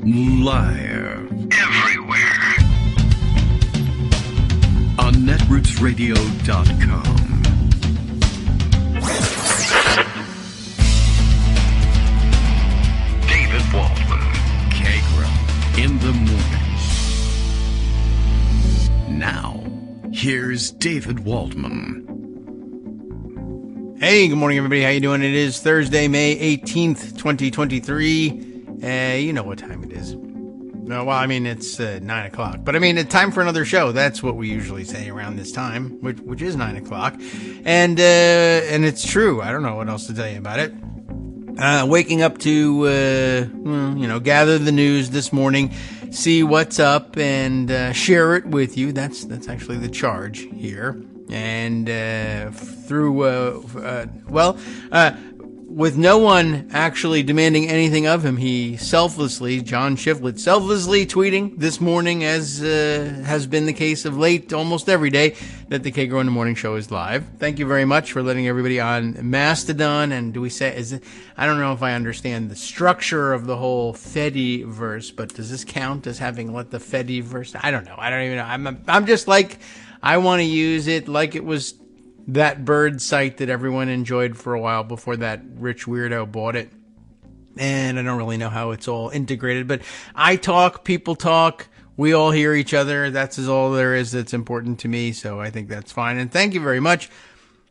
Live. Everywhere. On netrootsradio.com. David Waldman. Kagro. In the morning. Now, here's David Waldman. Hey, good morning, everybody. How you doing? It is Thursday, May 18th, 2023. You know what time it is. No, well, I mean, it's 9 o'clock. But, I mean, it's time for another show. That's what we usually say around this time, which is 9 o'clock. And it's true. I don't know what else to tell you about it. Waking up to, gather the news this morning, see what's up, and share it with you. That's actually the charge here. And with no one actually demanding anything of him, he John Shiflett, selflessly tweeting this morning, as has been the case of late almost every day, that the Kagro in the Morning Show is live. Thank you very much for letting everybody on Mastodon. And I don't know if I understand the structure of the whole Fediverse, but does this count as having let the Fediverse? I don't know. I don't even know. I'm just like, I want to use it like it was that bird site that everyone enjoyed for a while before that rich weirdo bought it. And I don't really know how it's all integrated, but I talk, people talk, we all hear each other. That's all there is that's important to me, so I think that's fine. And thank you very much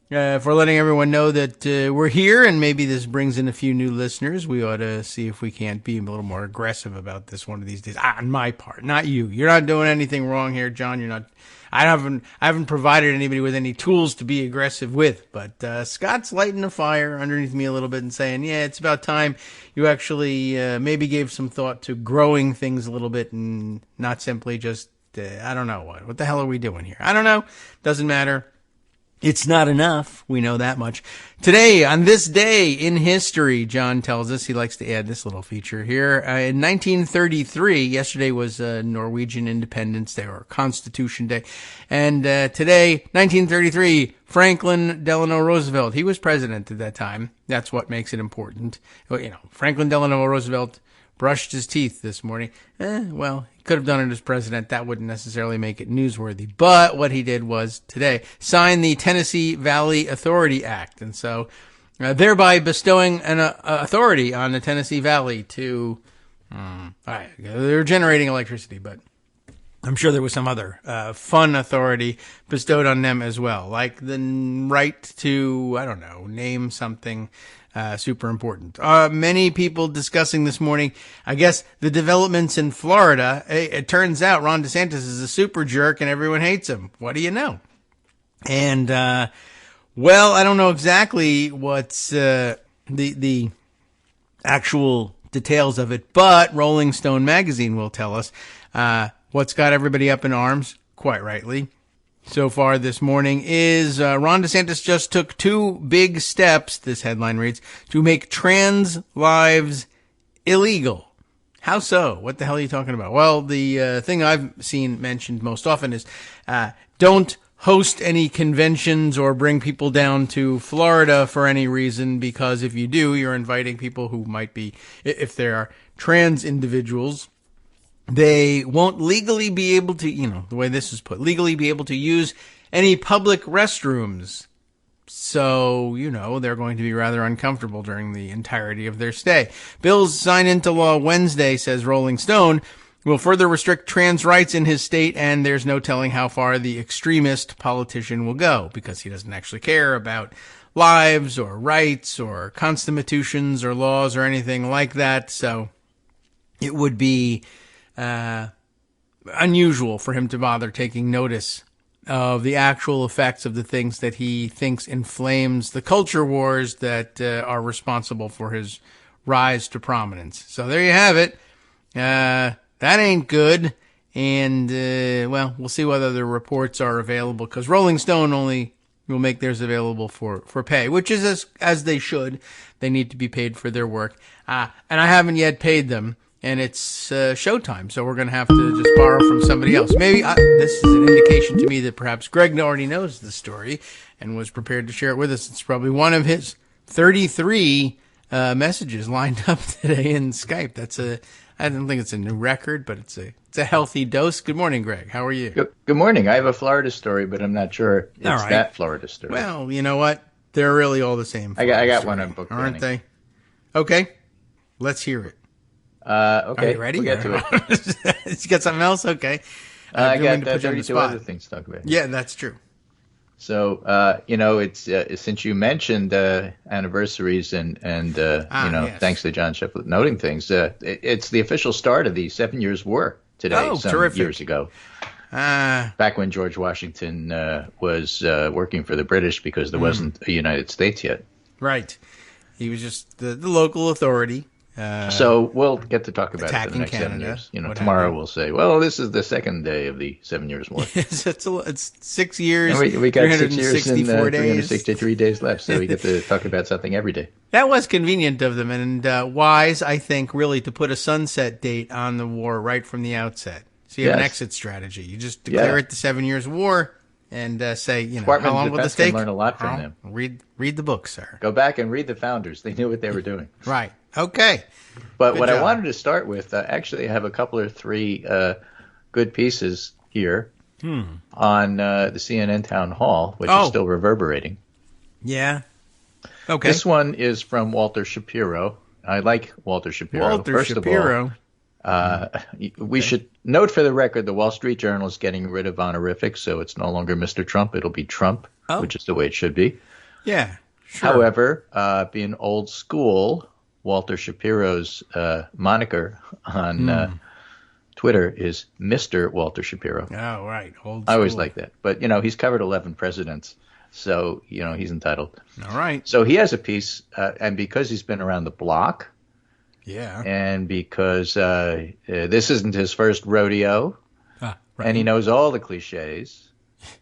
for letting everyone know that we're here, and maybe this brings in a few new listeners. We ought to see if we can't be a little more aggressive about this one of these days. On my part, not you. You're not doing anything wrong here, John. You're not. I haven't provided anybody with any tools to be aggressive with, but Scott's lighting a fire underneath me a little bit and saying, yeah, it's about time you actually maybe gave some thought to growing things a little bit and not simply just, I don't know what the hell are we doing here? I don't know. Doesn't matter. It's not enough. We know that much. Today, on this day in history, John tells us, he likes to add this little feature here. In 1933, yesterday was Norwegian Independence Day, or Constitution Day. And today, 1933, Franklin Delano Roosevelt, he was president at that time. That's what makes it important. Well, Franklin Delano Roosevelt brushed his teeth this morning. He could have done it as president. That wouldn't necessarily make it newsworthy. But what he did was today sign the Tennessee Valley Authority Act. And so thereby bestowing an authority on the Tennessee Valley to, they're generating electricity, but I'm sure there was some other fun authority bestowed on them as well, like the right to, name something super important. Many people discussing this morning, I guess, the developments in Florida. It turns out Ron DeSantis is a super jerk and everyone hates him. What do you know? And, I don't know exactly what's the actual details of it, but Rolling Stone magazine will tell us what's got everybody up in arms, quite rightly. So far this morning is Ron DeSantis just took 2 big steps, this headline reads, to make trans lives illegal. How so? What the hell are you talking about? Well, the thing I've seen mentioned most often is don't host any conventions or bring people down to Florida for any reason, because if you do, you're inviting people who might be, if they are trans individuals, they won't legally be able to, the way this is put, legally be able to use any public restrooms. So, they're going to be rather uncomfortable during the entirety of their stay. Bills signed into law Wednesday, says Rolling Stone, will further restrict trans rights in his state, and there's no telling how far the extremist politician will go, because he doesn't actually care about lives or rights or constitutions or laws or anything like that. So it would be unusual for him to bother taking notice of the actual effects of the things that he thinks inflames the culture wars that are responsible for his rise to prominence. So there you have it. That ain't good. And, we'll see whether the reports are available, because Rolling Stone only will make theirs available for pay, which is as they should. They need to be paid for their work. And I haven't yet paid them. And it's showtime, so we're going to have to just borrow from somebody else. Maybe this is an indication to me that perhaps Greg already knows the story and was prepared to share it with us. It's probably one of his 33 messages lined up today in Skype. I don't think it's a new record, but it's a healthy dose. Good morning, Greg. How are you? Good morning. I have a Florida story, but I'm not sure it's that Florida story. Well, you know what? They're really all the same. I got one on book, aren't they? Okay, let's hear it. Okay, are you ready? We'll get to it. You got something else? Okay. I got 32 other things to talk about. Yeah, that's true. So, it's since you mentioned anniversaries and yes. Thanks to John Shiflett noting things, it's the official start of the 7 Years' War today, terrific. Years ago. Back when George Washington was working for the British because there wasn't a United States yet. Right. He was just the local authority. So we'll get to talk about it for the next Canada, 7 years. Tomorrow we'll say, well, this is the second day of the 7 Years' War. it's 6 years, and we got 6 years and 363 days left, so we get to talk about something every day. That was convenient of them and wise, I think, really, to put a sunset date on the war right from the outset. So you have an exit strategy. You just declare it the 7 Years' War and say, how long will this take? Learn a lot from them. Read the book, sir. Go back and read the founders. They knew what they were doing. Right. Okay. But I wanted to start with, actually, I have a couple or three good pieces here on the CNN town hall, which is still reverberating. Yeah. Okay. This one is from Walter Shapiro. I like Walter Shapiro. First of all, we should note for the record, the Wall Street Journal is getting rid of honorifics, so it's no longer Mr. Trump. It'll be Trump, which is the way it should be. Yeah, sure. However, being old school, Walter Shapiro's moniker on Twitter is Mr. Walter Shapiro. Oh, right. Old school. I always like that. But, he's covered 11 presidents, so, he's entitled. All right. So he has a piece, and because he's been around the block, and because this isn't his first rodeo, right. And he knows all the cliches,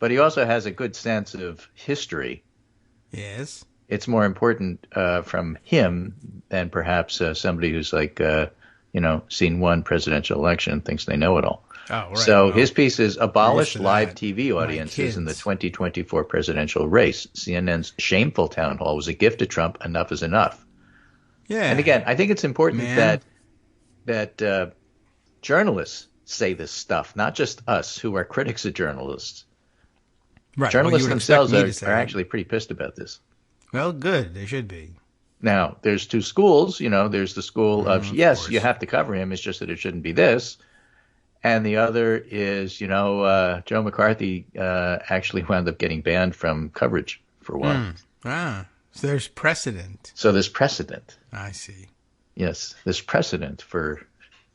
but he also has a good sense of history. Yes. It's more important from him than perhaps somebody who's seen one presidential election and thinks they know it all. Oh, right. So his piece is Abolished Live TV Audiences in the 2024 Presidential Race. CNN's shameful town hall was a gift to Trump. Enough is enough. Yeah. And again, I think it's important that journalists say this stuff, not just us who are critics of journalists. Right. Journalists themselves are actually pretty pissed about this. Well, good. They should be. Now, there's two schools. There's the school of yes, you have to cover him. It's just that it shouldn't be this. And the other is, Joe McCarthy actually wound up getting banned from coverage for a while. So there's precedent. I see. Yes, there's precedent for,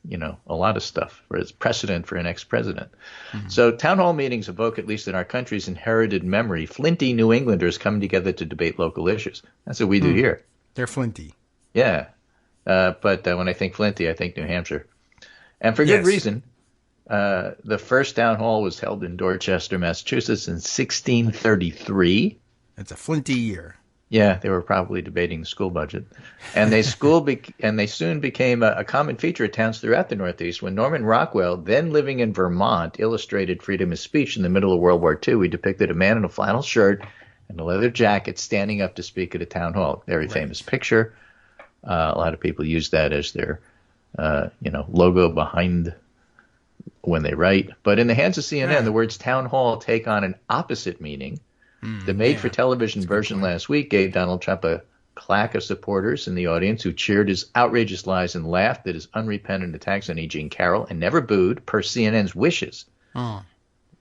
a lot of stuff. There's precedent for an ex-president. Mm-hmm. So town hall meetings evoke, at least in our country's inherited memory, flinty New Englanders coming together to debate local issues. That's what we do here. They're flinty. Yeah. But when I think flinty, I think New Hampshire. And for good reason. The first town hall was held in Dorchester, Massachusetts in 1633. That's a flinty year. Yeah, they were probably debating the school budget. And they soon became a common feature at towns throughout the Northeast. When Norman Rockwell, then living in Vermont, illustrated freedom of speech in the middle of World War II, he depicted a man in a flannel shirt and a leather jacket standing up to speak at a town hall. Very famous picture. A lot of people use that as their, logo behind when they write. But in the hands of CNN, the words town hall take on an opposite meaning. The made-for-television version last week gave Donald Trump a claque of supporters in the audience who cheered his outrageous lies and laughed at his unrepentant attacks on E. Jean Carroll and never booed, per CNN's wishes. The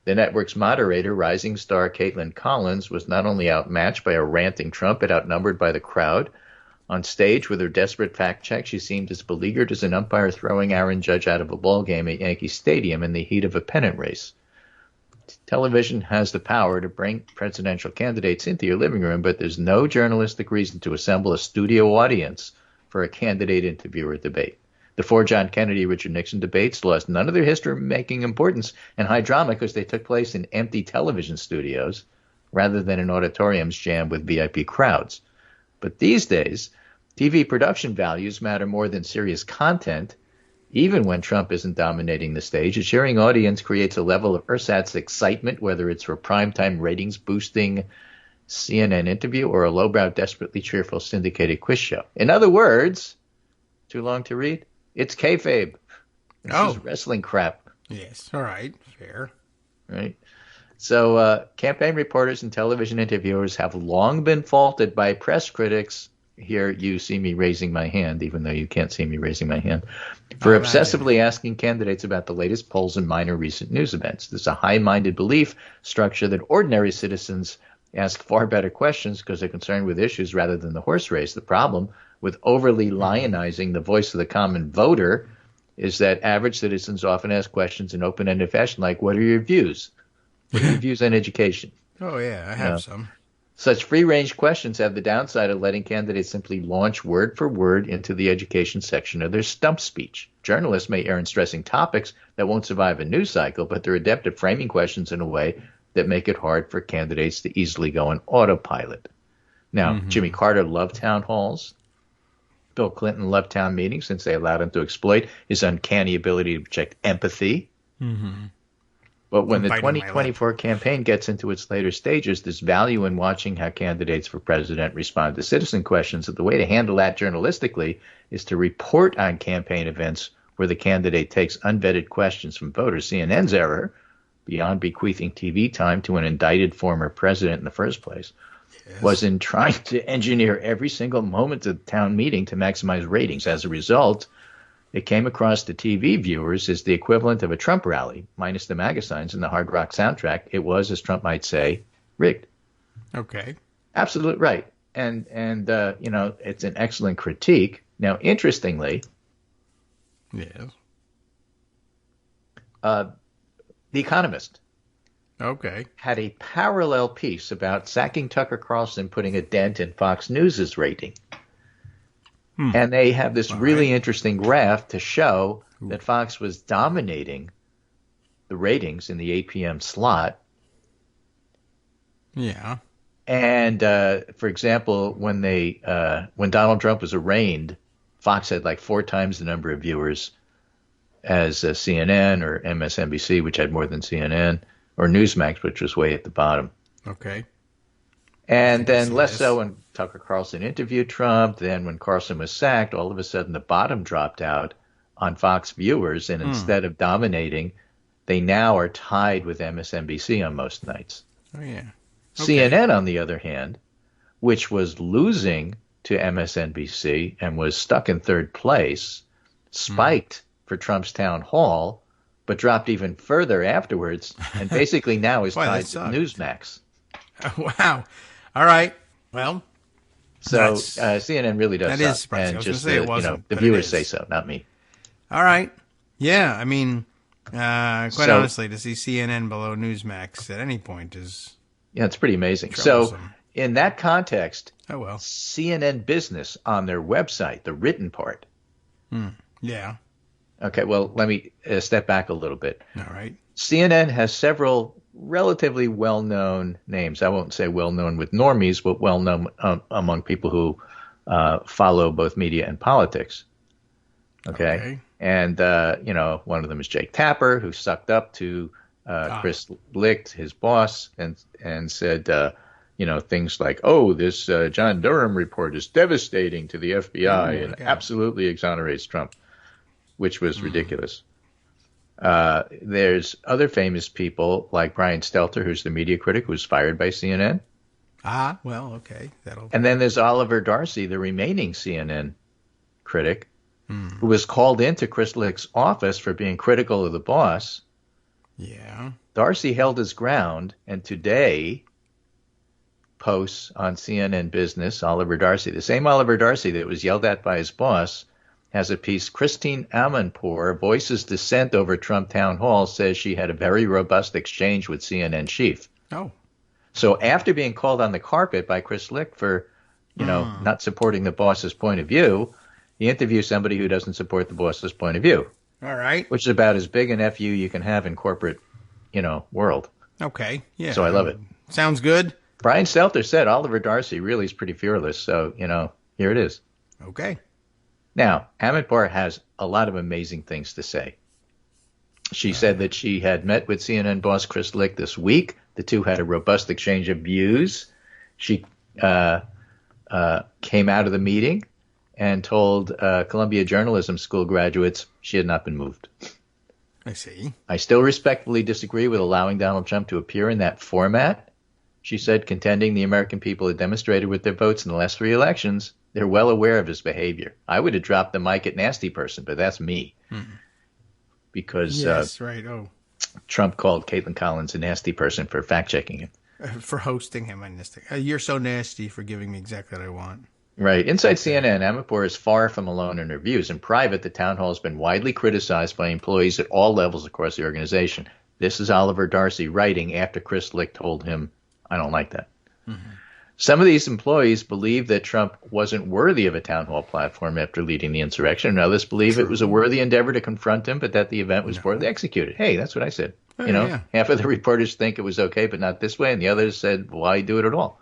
network's moderator, rising star Caitlin Collins, was not only outmatched by a ranting Trump, but outnumbered by the crowd. On stage, with her desperate fact-check, she seemed as beleaguered as an umpire throwing Aaron Judge out of a ball game at Yankee Stadium in the heat of a pennant race. Television has the power to bring presidential candidates into your living room, but there's no journalistic reason to assemble a studio audience for a candidate interview or debate. The four John Kennedy-Richard Nixon debates lost none of their history-making importance and high drama because they took place in empty television studios rather than in auditoriums jammed with VIP crowds. But these days, TV production values matter more than serious content. Even when Trump isn't dominating the stage, a cheering audience creates a level of ersatz excitement, whether it's for primetime ratings boosting CNN interview, or a lowbrow, desperately cheerful syndicated quiz show. In other words, too long to read? It's kayfabe. This is wrestling crap. Yes. All right. Fair. Right. So campaign reporters and television interviewers have long been faulted by press critics. Here you see me raising my hand, even though you can't see me raising my hand, for obsessively asking candidates about the latest polls and minor recent news events. There's a high-minded belief structure that ordinary citizens ask far better questions because they're concerned with issues rather than the horse race. The problem with overly lionizing the voice of the common voter is that average citizens often ask questions in open-ended fashion like, what are your views? What are your views on education? Oh, yeah, I have some. Such free-range questions have the downside of letting candidates simply launch word for word into the education section of their stump speech. Journalists may err in stressing topics that won't survive a news cycle, but they're adept at framing questions in a way that make it hard for candidates to easily go on autopilot. Now, Jimmy Carter loved town halls. Bill Clinton loved town meetings since they allowed him to exploit his uncanny ability to project empathy. But when the 2024 campaign gets into its later stages, there's value in watching how candidates for president respond to citizen questions. The way to handle that journalistically is to report on campaign events where the candidate takes unvetted questions from voters. CNN's error, beyond bequeathing TV time to an indicted former president in the first place, was in trying to engineer every single moment of the town meeting to maximize ratings. As a result, it came across to TV viewers as the equivalent of a Trump rally, minus the MAGA signs and the hard rock soundtrack. It was, as Trump might say, rigged. Okay. Absolutely right. And you know, it's an excellent critique. Now, interestingly, yes, The Economist had a parallel piece about sacking Tucker Carlson, putting a dent in Fox News' rating. And they have this really interesting graph to show that Fox was dominating the ratings in the 8 p.m. slot. Yeah. And, for example, when Donald Trump was arraigned, Fox had like 4 times the number of viewers as CNN or MSNBC, which had more than CNN, or Newsmax, which was way at the bottom. Okay. And then less so when Tucker Carlson interviewed Trump. Then when Carlson was sacked, all of a sudden the bottom dropped out on Fox viewers. And instead of dominating, they now are tied with MSNBC on most nights. Oh, yeah. CNN, on the other hand, which was losing to MSNBC and was stuck in third place, spiked for Trump's town hall, but dropped even further afterwards, and basically now is tied to Newsmax. Wow. All right. Well, so CNN really does. That suck. is surprising. And I was going just to say it wasn't. The viewers say so, not me. All right. Yeah. I mean, quite honestly, to see CNN below Newsmax at any point is it's pretty amazing. troublesome. So in that context, CNN Business on their website, the written part. Yeah. Okay. Well, let me step back a little bit. All right. CNN has several relatively well-known names. I won't say well-known with normies, but well-known among people who follow both media and politics. Okay. And, one of them is Jake Tapper, who sucked up to Chris Licht, his boss, and said, things like, this John Durham report is devastating to the FBI and absolutely exonerates Trump, which was ridiculous. There's other famous people like Brian Stelter, who's the media critic, who's fired by CNN. And then there's Oliver Darcy, the remaining CNN critic, who was called into Chris Licht's office for being critical of the boss. Yeah. Darcy held his ground, and today posts on CNN Business, Oliver Darcy, the same Oliver Darcy that was yelled at by his boss, has a piece. Christiane Amanpour voices dissent over Trump town hall, says she had a very robust exchange with CNN chief. Oh. So after being called on the carpet by Chris Licht for, not supporting the boss's point of view, he interviews somebody who doesn't support the boss's point of view. All right. Which is about as big an FU you can have in corporate, world. Okay. Yeah. So I love it. Sounds good. Brian Stelter said Oliver Darcy really is pretty fearless. So, here it is. Okay. Now, Amanpour has a lot of amazing things to say. She said that she had met with CNN boss Chris Licht this week. The two had a robust exchange of views. She came out of the meeting and told Columbia Journalism School graduates she had not been moved. I see. I still respectfully disagree with allowing Donald Trump to appear in that format, she said, contending the American people had demonstrated with their votes in the last 3 elections they're well aware of his behavior. I would have dropped the mic at nasty person, but that's me. Because yes, right. Oh, Trump called Caitlin Collins a nasty person for fact-checking him. For hosting him. You're so nasty for giving me exactly what I want. Right. Inside CNN, Amanpour is far from alone in her views. In private, the town hall has been widely criticized by employees at all levels across the organization. This is Oliver Darcy writing after Chris Licht told him, I don't like that. Some of these employees believe that Trump wasn't worthy of a town hall platform after leading the insurrection, and others believe it was a worthy endeavor to confront him, but that the event was poorly executed. Hey, that's what I said. Half of the reporters think it was okay, but not this way, and the others said, why do it at all?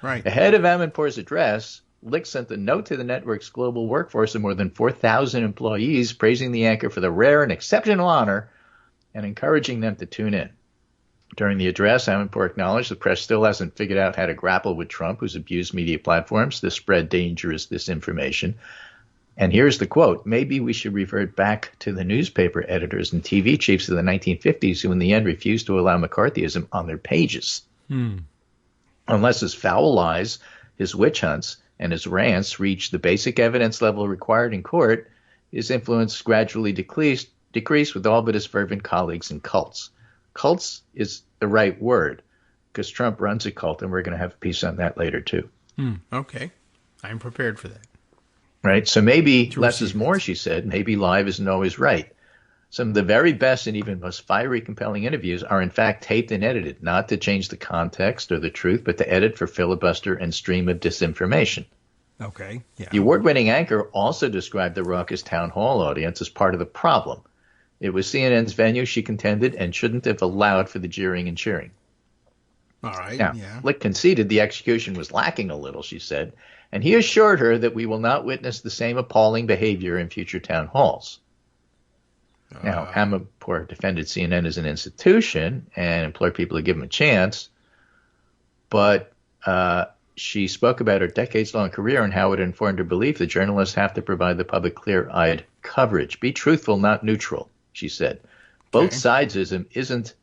Right. Ahead of Amanpour's address, Licht sent a note to the network's global workforce of more than 4,000 employees, praising the anchor for the rare and exceptional honor and encouraging them to tune in. During the address, Amanpour acknowledged the press still hasn't figured out how to grapple with Trump, who's abused media platforms to spread dangerous disinformation. And here's the quote: maybe we should revert back to the newspaper editors and TV chiefs of the 1950s who in the end refused to allow McCarthyism on their pages. Unless his foul lies, his witch hunts, and his rants reach the basic evidence level required in court, his influence gradually decreased with all but his fervent colleagues in cults. Cults is the right word because Trump runs a cult, and we're going to have a piece on that later, too. Okay. I'm prepared for that. Right? So maybe less is more, she said. Maybe live isn't always right. Some of the very best and even most fiery, compelling interviews are in fact taped and edited, not to change the context or the truth, but to edit for filibuster and stream of disinformation. Okay. Yeah. The award-winning anchor also described the raucous town hall audience as part of the problem. It was CNN's venue, she contended, and shouldn't have allowed for the jeering and cheering. All right. Now, Yeah. Licht conceded the execution was lacking a little, she said, and he assured her that we will not witness the same appalling behavior in future town halls. Now, Amanpour defended CNN as an institution and implored people to give him a chance, but she spoke about her decades-long career and how it informed her belief that journalists have to provide the public clear-eyed coverage. Be truthful, not neutral, she said. Both sidesism isn't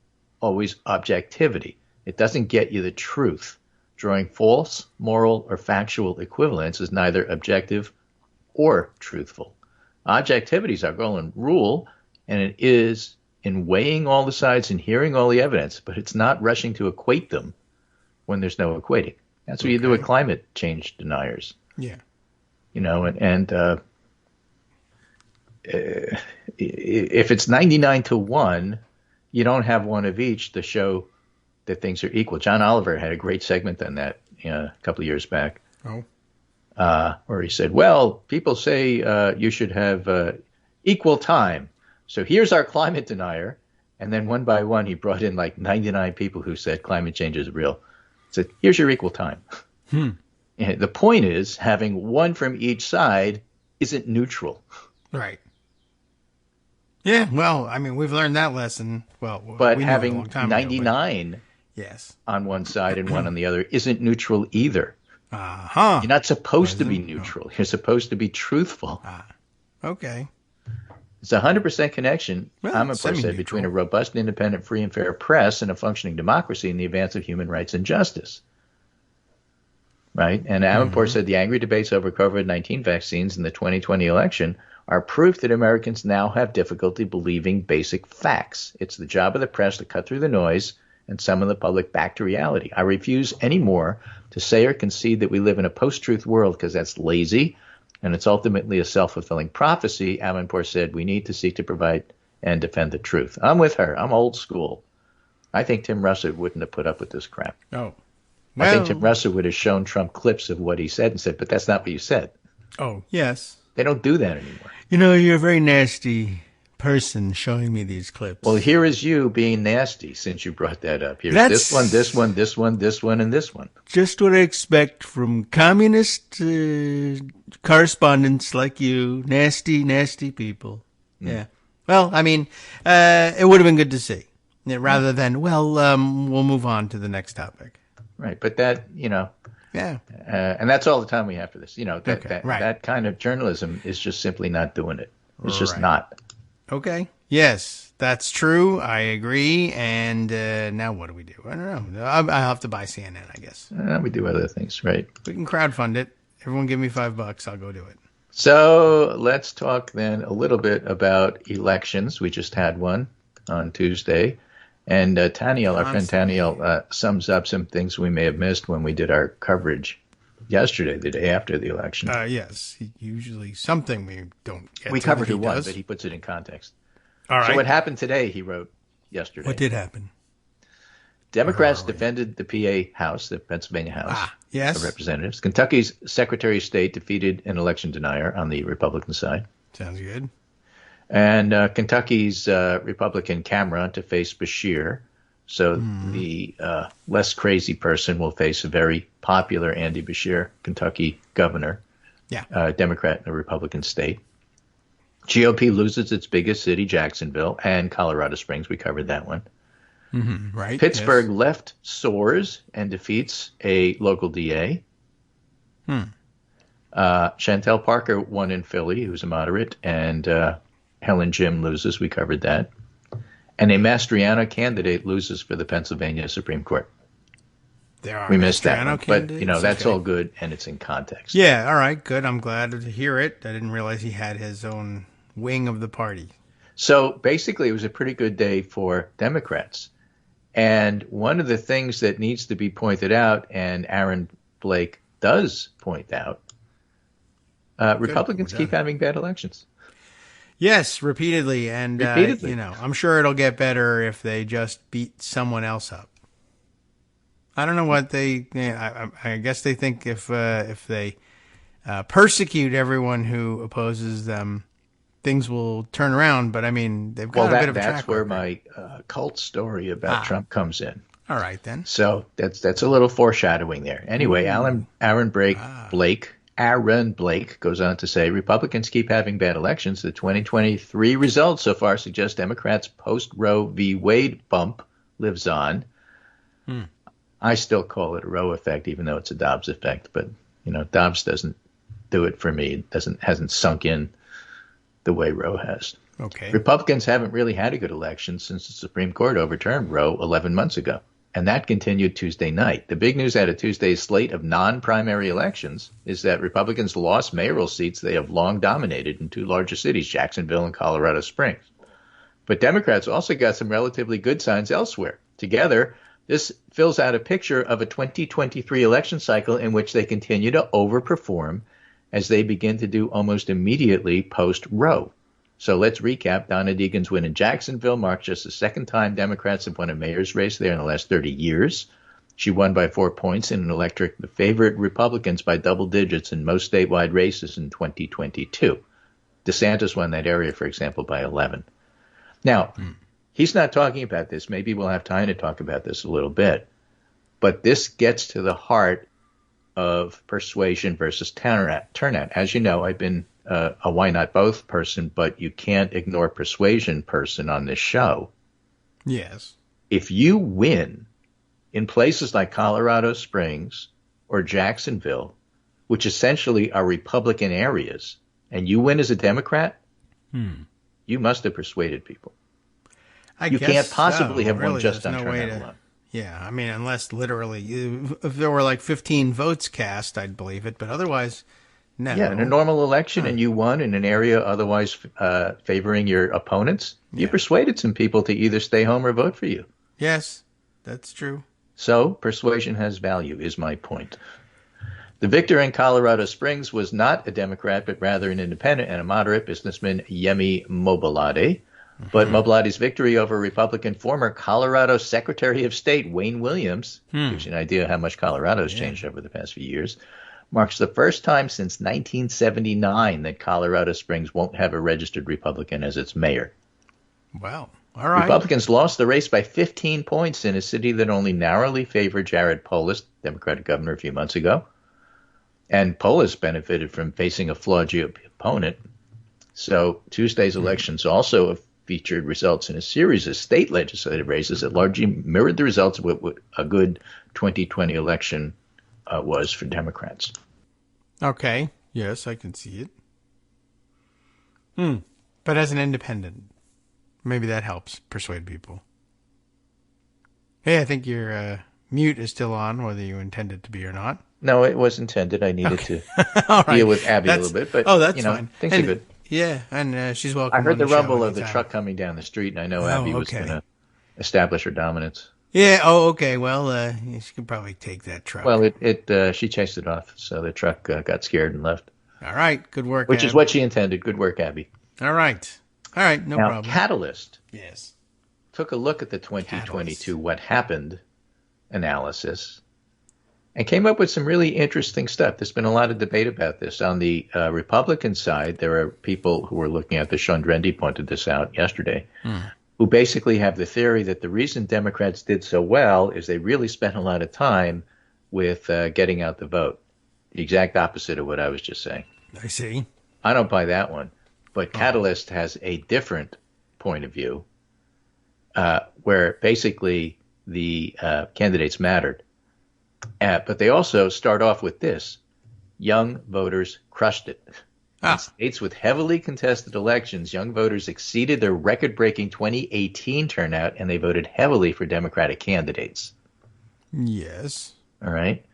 always objectivity. It doesn't get you the truth. Drawing false, moral, or factual equivalence is neither objective or truthful. Objectivity is our golden rule, and it is in weighing all the sides and hearing all the evidence, but it's not rushing to equate them when there's no equating. That's what you do with climate change deniers. Yeah. You know, if it's 99-1, you don't have one of each to show that things are equal. John Oliver had a great segment on that a couple of years back. Where he said, well, people say you should have equal time. So here's our climate denier. And then one by one, he brought in like 99 people who said climate change is real. He said, here's your equal time. And the point is, having one from each side isn't neutral. Right. Yeah, well, I mean, we've learned that lesson. Well, but we having a long time 99 ago, yes, on one side and one on the other isn't neutral either. You're not supposed to be neutral. You're supposed to be truthful. Okay. It's a 100% connection, Well, Amanpour said, between a robust, independent, free and fair press and a functioning democracy in the advance of human rights and justice. Right? And Amanpour said the angry debates over COVID-19 vaccines in the 2020 election are proof that Americans now have difficulty believing basic facts. It's the job of the press to cut through the noise and summon the public back to reality. I refuse anymore to say or concede that we live in a post-truth world because that's lazy and it's ultimately a self-fulfilling prophecy. Amanpour said we need to seek to provide and defend the truth. I'm with her. I'm old school. I think Tim Russert wouldn't have put up with this crap. Oh. I think Tim Russert would have shown Trump clips of what he said and said, but that's not what you said. Oh, yes. They don't do that anymore. You know, you're a very nasty person showing me these clips. Well, here is you being nasty since you brought that up. Here's this one, this one, this one, this one, and this one. Just what I expect from communist correspondents like you. Nasty, nasty people. Yeah. Well, I mean, it would have been good to see. Rather than, we'll move on to the next topic. Right. But that, Yeah. And that's all the time we have for this. Right. That kind of journalism is just simply not doing it. It's just not. Okay. Yes, that's true. I agree. And now what do we do? I don't know. I'll have to buy CNN, I guess. We do other things, right? We can crowdfund it. Everyone give me $5. I'll go do it. So let's talk then a little bit about elections. We just had one on Tuesday. And Taniel, our friend Taniel, sums up some things we may have missed when we did our coverage yesterday, the day after the election. Yes, usually something we don't get. We covered who won, but he puts it in context. All right. So what happened today, he wrote yesterday. What did happen? Democrats defended the PA House, the Pennsylvania House of Representatives. Kentucky's Secretary of State defeated an election denier on the Republican side. Sounds good. And Kentucky's Republican Cameron to face Bashir. So the less crazy person will face a very popular Andy Bashir, Kentucky governor, Democrat in a Republican state. GOP loses its biggest city, Jacksonville, and Colorado Springs. We covered that one. Mm-hmm, right. Pittsburgh left soars and defeats a local DA. Chantel Parker won in Philly, who's a moderate, and Helen Jim loses. We covered that. And a Mastriano candidate loses for the Pennsylvania Supreme Court. We missed that one, but that's all good, and it's in context. Yeah, all right, good. I'm glad to hear it. I didn't realize he had his own wing of the party. So basically, it was a pretty good day for Democrats. And one of the things that needs to be pointed out, and Aaron Blake does point out, Republicans keep having bad elections. Yes, repeatedly. And, I'm sure it'll get better if they just beat someone else up. I don't know what I guess they think if they persecute everyone who opposes them, things will turn around. But, I mean, they've got a bit of a track record. That's where my cult story about Trump comes in. All right, then. So that's a little foreshadowing there. Anyway, Aaron Blake goes on to say, Republicans keep having bad elections. The 2023 results so far suggest Democrats' post-Roe v. Wade bump lives on. I still call it a Roe effect, even though it's a Dobbs effect. But, Dobbs doesn't do it for me. It hasn't sunk in the way Roe has. Okay. Republicans haven't really had a good election since the Supreme Court overturned Roe 11 months ago. And that continued Tuesday night. The big news out of Tuesday's slate of non-primary elections is that Republicans lost mayoral seats they have long dominated in two larger cities, Jacksonville and Colorado Springs. But Democrats also got some relatively good signs elsewhere. Together, this fills out a picture of a 2023 election cycle in which they continue to overperform as they begin to do almost immediately post-Roe. So let's recap. Donna Deegan's win in Jacksonville marked just the second time Democrats have won a mayor's race there in the last 30 years. She won by 4 points in an electorate that favored Republicans by double digits in most statewide races in 2022. DeSantis won that area, for example, by 11. Now, he's not talking about this. Maybe we'll have time to talk about this a little bit. But this gets to the heart of persuasion versus turnout. As you know, I've been a why not both person, but you can't ignore persuasion person on this show. Yes. If you win in places like Colorado Springs or Jacksonville, which essentially are Republican areas, and you win as a Democrat, you must have persuaded people. You can't possibly have won just on turnout alone. Yeah, I mean, unless literally, if there were like 15 votes cast, I'd believe it, but otherwise, no. Yeah, in a normal election and you won in an area otherwise favoring your opponents, you persuaded some people to either stay home or vote for you. Yes, that's true. So persuasion has value, is my point. The victor in Colorado Springs was not a Democrat, but rather an independent and a moderate businessman, Yemi Mobolade. But Mobolade's victory over Republican former Colorado Secretary of State Wayne Williams, gives you an idea how much Colorado has changed over the past few years, marks the first time since 1979 that Colorado Springs won't have a registered Republican as its mayor. Wow. All right. Republicans lost the race by 15 points in a city that only narrowly favored Jared Polis, Democratic governor, a few months ago. And Polis benefited from facing a flawed GOP opponent. So Tuesday's elections also have featured results in a series of state legislative races that largely mirrored the results of what a good 2020 election was for Democrats. Okay. Yes, I can see it. But as an independent, maybe that helps persuade people. Hey, I think your mute is still on, whether you intend it to be or not. No, it was intended. I needed to All right. deal with Abby a little bit, but that's fine. Things are good. Yeah, and she's welcome. I heard the rumble show of the truck coming down the street, and I know Oh, Abby was okay. going to establish her dominance. Yeah. Oh, okay. Well, she could probably take that truck. Well, she chased it off, so the truck got scared and left. All right. Good work. Which Abby. is what she intended. Good work, Abby. All right. No now, problem. Catalyst Yes. took a look at the 2022 What Happened analysis and came up with some really interesting stuff. There's been a lot of debate about this. On the Republican side, there are people who were looking at this. Sean Drendy pointed this out yesterday, who basically have the theory that the reason Democrats did so well is they really spent a lot of time with getting out the vote. The exact opposite of what I was just saying. I see. I don't buy that one. But Catalyst has a different point of view where basically the candidates mattered. But they also start off with this. Young voters crushed it. In states with heavily contested elections, young voters exceeded their record-breaking 2018 turnout, and they voted heavily for Democratic candidates. Yes. All right.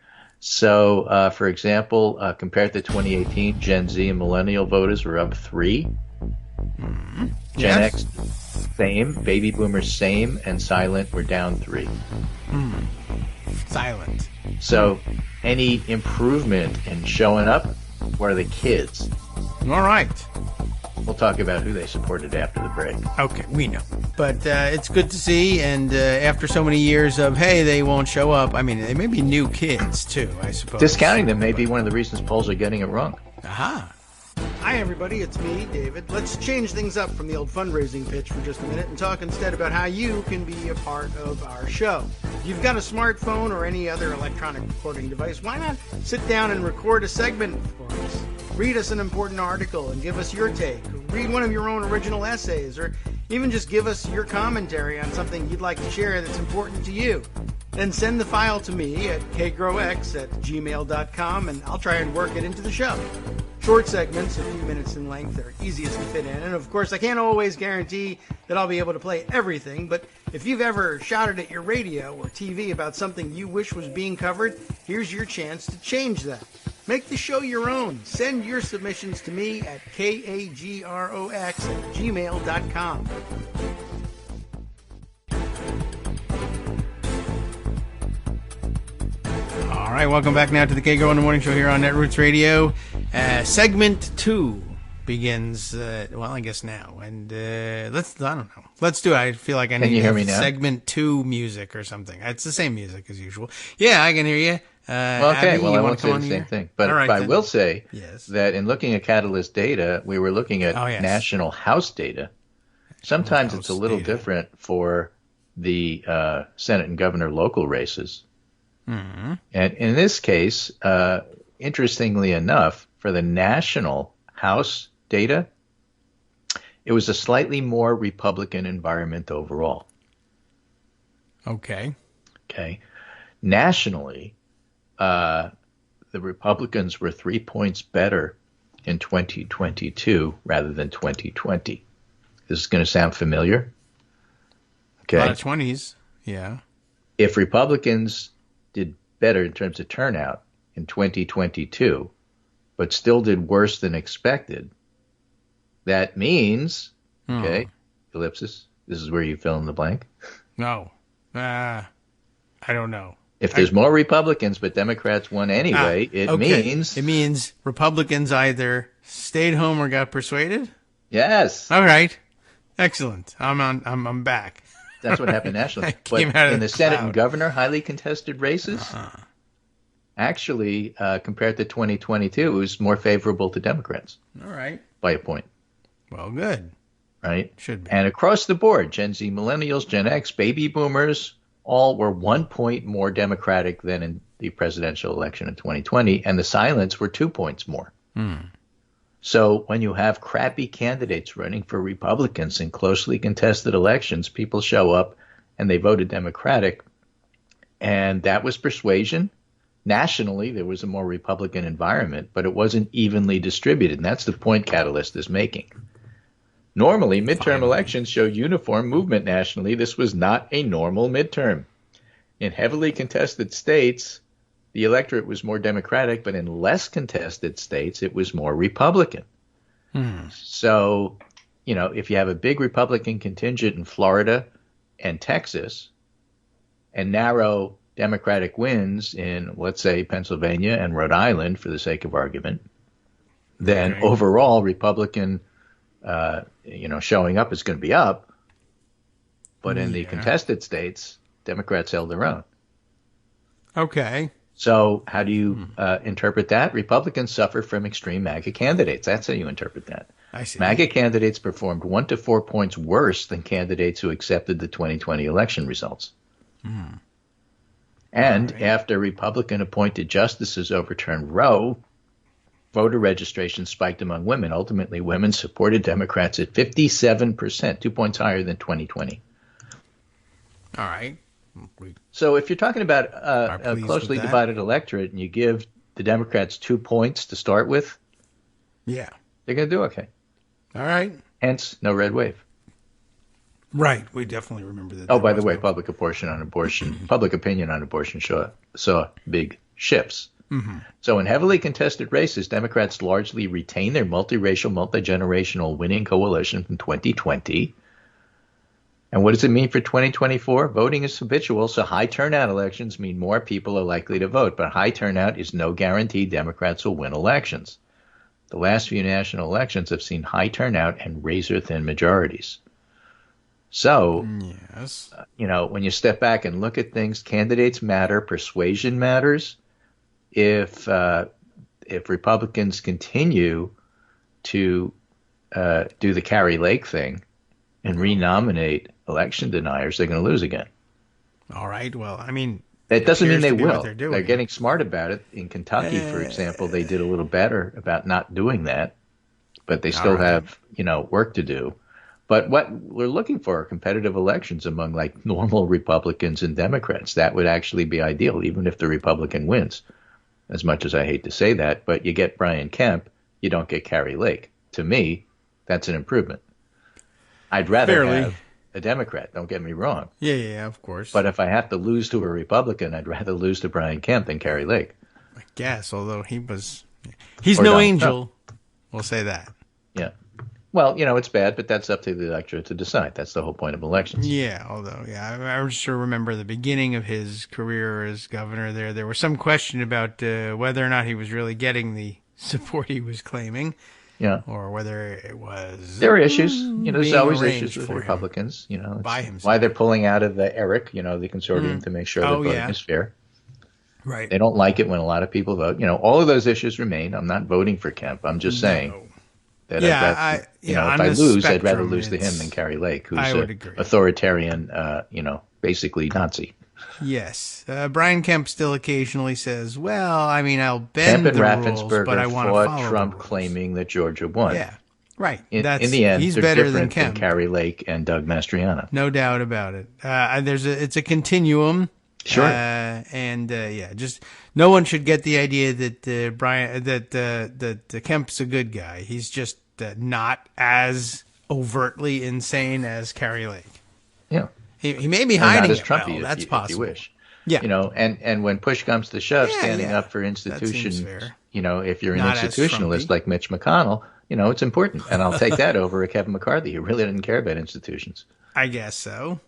So, for example, compared to 2018, Gen Z and millennial voters were up 3. Gen X, same. Baby boomers, same. And silent were down 3. Silent. So, any improvement in showing up were the kids. All right. We'll talk about who they supported after the break. Okay, we know. But it's good to see, and after so many years of, hey, they won't show up, I mean, they may be new kids, too, I suppose. Discounting them may be one of the reasons polls are getting it wrong. Aha. Hi, everybody. It's me, David. Let's change things up from the old fundraising pitch for just a minute and talk instead about how you can be a part of our show. If you've got a smartphone or any other electronic recording device, why not sit down and record a segment for us? Read us an important article and give us your take. Read one of your own original essays, or even just give us your commentary on something you'd like to share that's important to you. Then send the file to me at kagrox@gmail.com, and I'll try and work it into the show. Short segments, a few minutes in length, are easiest to fit in. And of course, I can't always guarantee that I'll be able to play everything, but if you've ever shouted at your radio or TV about something you wish was being covered, here's your chance to change that. Make the show your own. Send your submissions to me at kagrox@gmail.com. All right, welcome back now to the Kagro in the Morning Show here on Netroots Radio. Segment 2 begins, I guess now. And I don't know. Let's do it. I feel like I need you hear me now? segment 2 music or something. It's the same music as usual. Yeah, I can hear you. Okay, Abby, well, you I wanna won't come say on the here? same thing. But All right, I then. will say Yes. that in looking at Catalyst data, we were looking at yes. national House data. Sometimes House it's a little data. different for the Senate and governor local races. Mm-hmm. And in this case, interestingly enough, for the national House data, it was a slightly more Republican environment overall. Okay. Okay. Nationally, the Republicans were 3 points better in 2022 rather than 2020. This is going to sound familiar. Okay. A lot of 20s. Yeah. If Republicans did better in terms of turnout in 2022, but still did worse than expected, that means, okay, ellipsis, this is where you fill in the blank. No. I don't know. If there's more Republicans but Democrats won anyway, it means Republicans either stayed home or got persuaded. Yes. All right, excellent. I'm back. That's what happened nationally. Came But out of in the the Senate cloud. and governor, highly contested races, actually, compared to 2022, it was more favorable to Democrats All right. by a point, Well, good. right? Should be. And across the board, Gen Z, millennials, Gen X, baby boomers, all were 1 point more Democratic than in the presidential election in 2020, and the silents were 2 points more. So when you have crappy candidates running for Republicans in closely contested elections, people show up and they voted Democratic, and that was persuasion. nationally, there was a more Republican environment, but it wasn't evenly distributed. And that's the point Catalyst is making. Normally, midterm elections show uniform movement nationally. This was not a normal midterm. In heavily contested states, the electorate was more Democratic, but in less contested states, it was more Republican. So, if you have a big Republican contingent in Florida and Texas and narrow Democratic wins in, let's say, Pennsylvania and Rhode Island, for the sake of argument, then overall Republican, showing up is going to be up. But in the contested states, Democrats held their own. Okay. So how do you interpret that? Republicans suffer from extreme MAGA candidates. That's how you interpret that. I see. MAGA candidates performed 1 to 4 points worse than candidates who accepted the 2020 election results. And after Republican-appointed justices overturned Roe, voter registration spiked among women. Ultimately, women supported Democrats at 57%, 2 points higher than 2020. All right. So if you're talking about a closely divided electorate and you give the Democrats 2 points to start with, they're going to do okay. All right. Hence, no red wave. Right. We definitely remember that. Oh, by the way, public opinion on abortion saw big shifts. So in heavily contested races, Democrats largely retain their multiracial, multi-generational winning coalition from 2020. And what does it mean for 2024? Voting is habitual, so high turnout elections mean more people are likely to vote. But high turnout is no guarantee Democrats will win elections. The last few national elections have seen high turnout and razor-thin majorities. So, when you step back and look at things, candidates matter, persuasion matters. If Republicans continue to do the Kari Lake thing and renominate election deniers, they're going to lose again. All right. Well, I mean, that doesn't mean they will. They're getting smart about it. In Kentucky, for example, they did a little better about not doing that, but they still have, work to do. But what we're looking for are competitive elections among like normal Republicans and Democrats. That would actually be ideal, even if the Republican wins. As much as I hate to say that, but you get Brian Kemp, you don't get Kari Lake. To me, that's an improvement. I'd rather have a Democrat, don't get me wrong. Yeah, of course. But if I have to lose to a Republican, I'd rather lose to Brian Kemp than Kari Lake. I guess, although he's no angel. We'll say that. Yeah. Well, it's bad, but that's up to the electorate to decide. That's the whole point of elections. Yeah, although, I sure remember the beginning of his career as governor there was some question about whether or not he was really getting the support he was claiming. Yeah. Or whether it was... There are issues. There's always issues with Republicans. By himself. Why they're pulling out of the ERIC, the consortium, to make sure that voting is fair. Right. They don't like it when a lot of people vote. All of those issues remain. I'm not voting for Kemp. I'm just saying that if I lose, I'd rather lose to him than Kari Lake, who's an authoritarian, basically Nazi. Yes. Brian Kemp still occasionally says, well, I'll bend the rules, but I want to follow Trump the rules. claiming that Georgia won. Yeah. Right. In the end, he's they're better different than Kemp. Kari Lake and Doug Mastriano. No doubt about it. It's a continuum. Sure. Just no one should get the idea that Kemp's a good guy. He's just not as overtly insane as Kari Lake. Yeah. He may be hiding it Trumpy, well. That's if possible. you wish. Yeah. And when push comes to shove, standing up for institutions, if you're an institutionalist like Mitch McConnell, it's important. And I'll take that over a Kevin McCarthy who really didn't care about institutions. I guess so.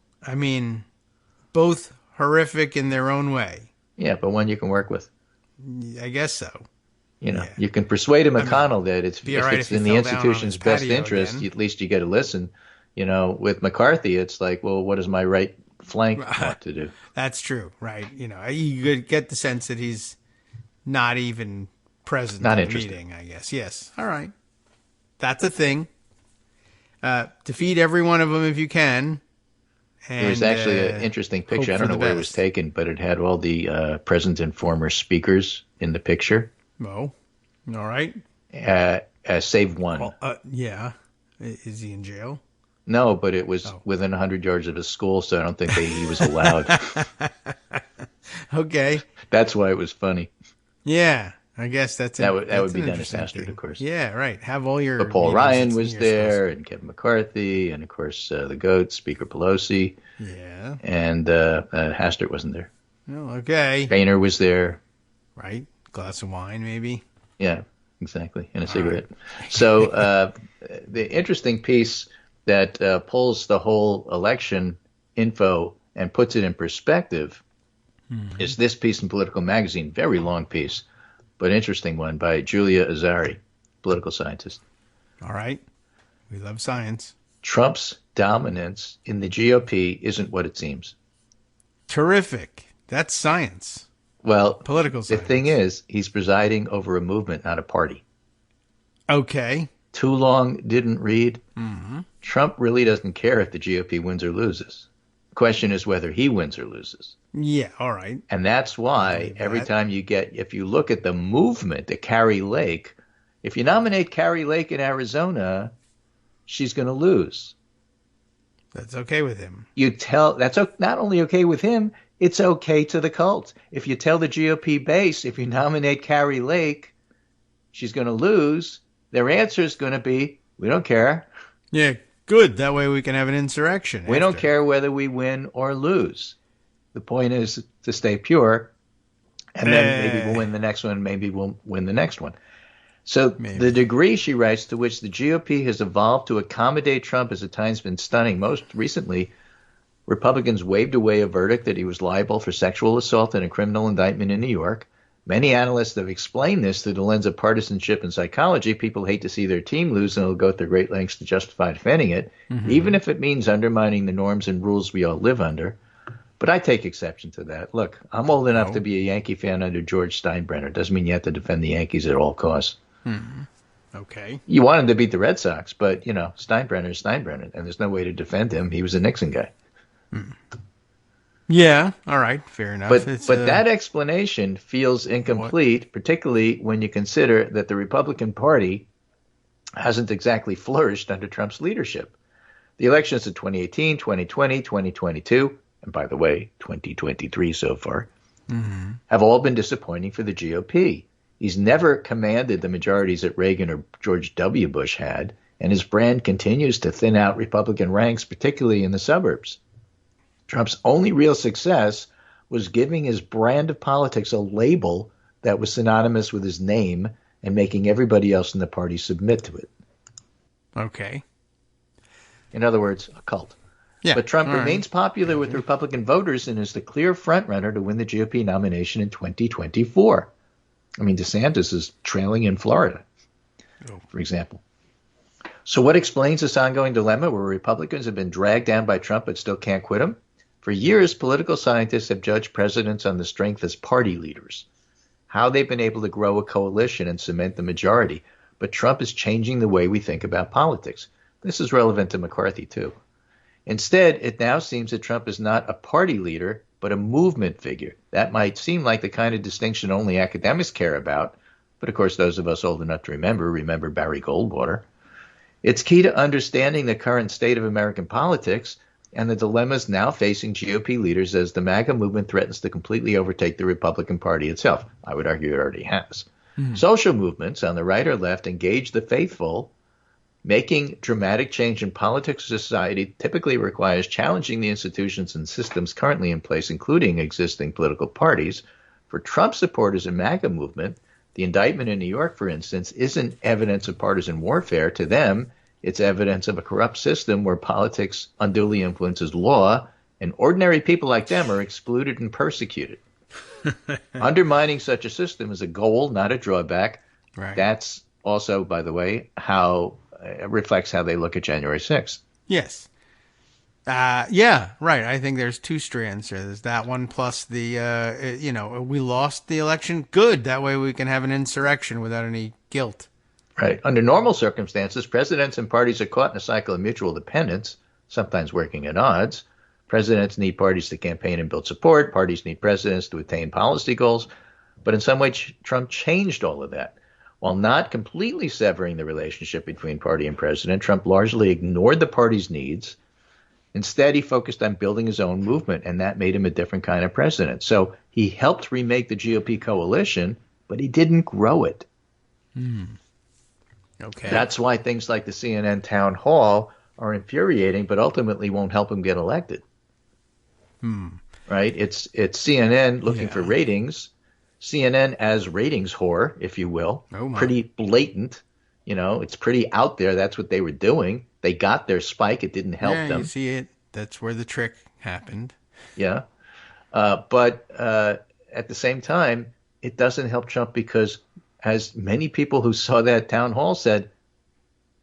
Both horrific in their own way. Yeah, but one you can work with. I guess so. You can persuade a McConnell that if it's in the institution's best interest, at least you get to listen. With McCarthy, it's like, well, what does my right flank want to do? That's true, right? You get the sense that he's not even present at the meeting, I guess. Yes. All right. That's a thing. Defeat every one of them if you can. And, it was actually an interesting picture. I don't know where it was taken, but it had all the present and former speakers in the picture. Oh, all right. Save one. Well, yeah. Is he in jail? No, but it was within 100 yards of his school, so I don't think he was allowed. Okay. That's why it was funny. Yeah. I guess that would be Dennis Hastert, of course. Yeah, right. Have all your. But Paul Ryan was there, schools. and Kevin McCarthy, and of course the GOAT, Speaker Pelosi. Yeah. And Hastert wasn't there. Oh, okay. Boehner was there. Right. Glass of wine, maybe. Yeah, exactly. And a cigarette. Right. So the interesting piece that pulls the whole election info and puts it in perspective is this piece in Political Magazine. Very long piece, but interesting one by Julia Azari, political scientist. All right. We love science. Trump's dominance in the GOP isn't what it seems. Terrific. That's science. Well, political science. The thing is, he's presiding over a movement, not a party. Okay. Too long didn't read. Mm-hmm. Trump really doesn't care if the GOP wins or loses. The question is whether he wins or loses. Yeah, all right. And that's why every time if you look at the movement, the Carrie Lake, if you nominate Carrie Lake in Arizona, she's going to lose. That's okay with him. That's not only okay with him, it's okay to the cult. If you tell the GOP base, if you nominate Carrie Lake, she's going to lose, their answer is going to be, we don't care. Yeah, good. That way we can have an insurrection. We don't care whether we win or lose. The point is to stay pure, and then maybe we'll win the next one, maybe we'll win the next one. So the degree, she writes, to which the GOP has evolved to accommodate Trump has at times been stunning. Most recently, Republicans waved away a verdict that he was liable for sexual assault in a criminal indictment in New York. Many analysts have explained this through the lens of partisanship and psychology. People hate to see their team lose, and they'll go to great lengths to justify defending it, even if it means undermining the norms and rules we all live under. But I take exception to that. Look, I'm old enough to be a Yankee fan under George Steinbrenner. Doesn't mean you have to defend the Yankees at all costs. Okay. You wanted to beat the Red Sox, but, Steinbrenner is Steinbrenner, and there's no way to defend him. He was a Nixon guy. Yeah, all right, fair enough. But that explanation feels incomplete, particularly when you consider that the Republican Party hasn't exactly flourished under Trump's leadership. The elections of 2018, 2020, 2022, and by the way, 2023 so far, have all been disappointing for the GOP. He's never commanded the majorities that Reagan or George W. Bush had, and his brand continues to thin out Republican ranks, particularly in the suburbs. Trump's only real success was giving his brand of politics a label that was synonymous with his name and making everybody else in the party submit to it. Okay. In other words, a cult. Yeah. But Trump remains popular with Republican voters and is the clear frontrunner to win the GOP nomination in 2024. I mean, DeSantis is trailing in Florida, for example. So what explains this ongoing dilemma where Republicans have been dragged down by Trump but still can't quit him? For years, political scientists have judged presidents on the strength as party leaders, how they've been able to grow a coalition and cement the majority. But Trump is changing the way we think about politics. This is relevant to McCarthy, too. Instead, it now seems that Trump is not a party leader, but a movement figure. That might seem like the kind of distinction only academics care about, but of course those of us old enough to remember Barry Goldwater. It's key to understanding the current state of American politics and the dilemmas now facing GOP leaders as the MAGA movement threatens to completely overtake the Republican Party itself. I would argue it already has. Social movements on the right or left engage the faithful. Making dramatic change in politics or society typically requires challenging the institutions and systems currently in place, including existing political parties. For Trump supporters and MAGA movement, the indictment in New York, for instance, isn't evidence of partisan warfare. To them, it's evidence of a corrupt system where politics unduly influences law, and ordinary people like them are excluded and persecuted. Undermining such a system is a goal, not a drawback. Right. That's also, by the way, how reflects how they look at January 6th. Yes. Yeah, right. I think there's two strands here. There's that one plus the, we lost the election. Good. That way we can have an insurrection without any guilt. Right. Under normal circumstances, presidents and parties are caught in a cycle of mutual dependence, sometimes working at odds. Presidents need parties to campaign and build support. Parties need presidents to attain policy goals. But in some way, Trump changed all of that. While not completely severing the relationship between party and president, Trump largely ignored the party's needs Instead, he focused on building his own movement, and that made him a different kind of president. So he helped remake the GOP coalition, but he didn't grow it. Okay. That's why things like the CNN town hall are infuriating, but ultimately won't help him get elected. Right? It's CNN looking for ratings. CNN as ratings whore, if you will. Oh my. Pretty blatant. You know, it's pretty out there. That's what they were doing. They got their spike. It didn't help them. You see it. That's where the trick happened. Yeah. But at the same time, it doesn't help Trump because, as many people who saw that town hall said,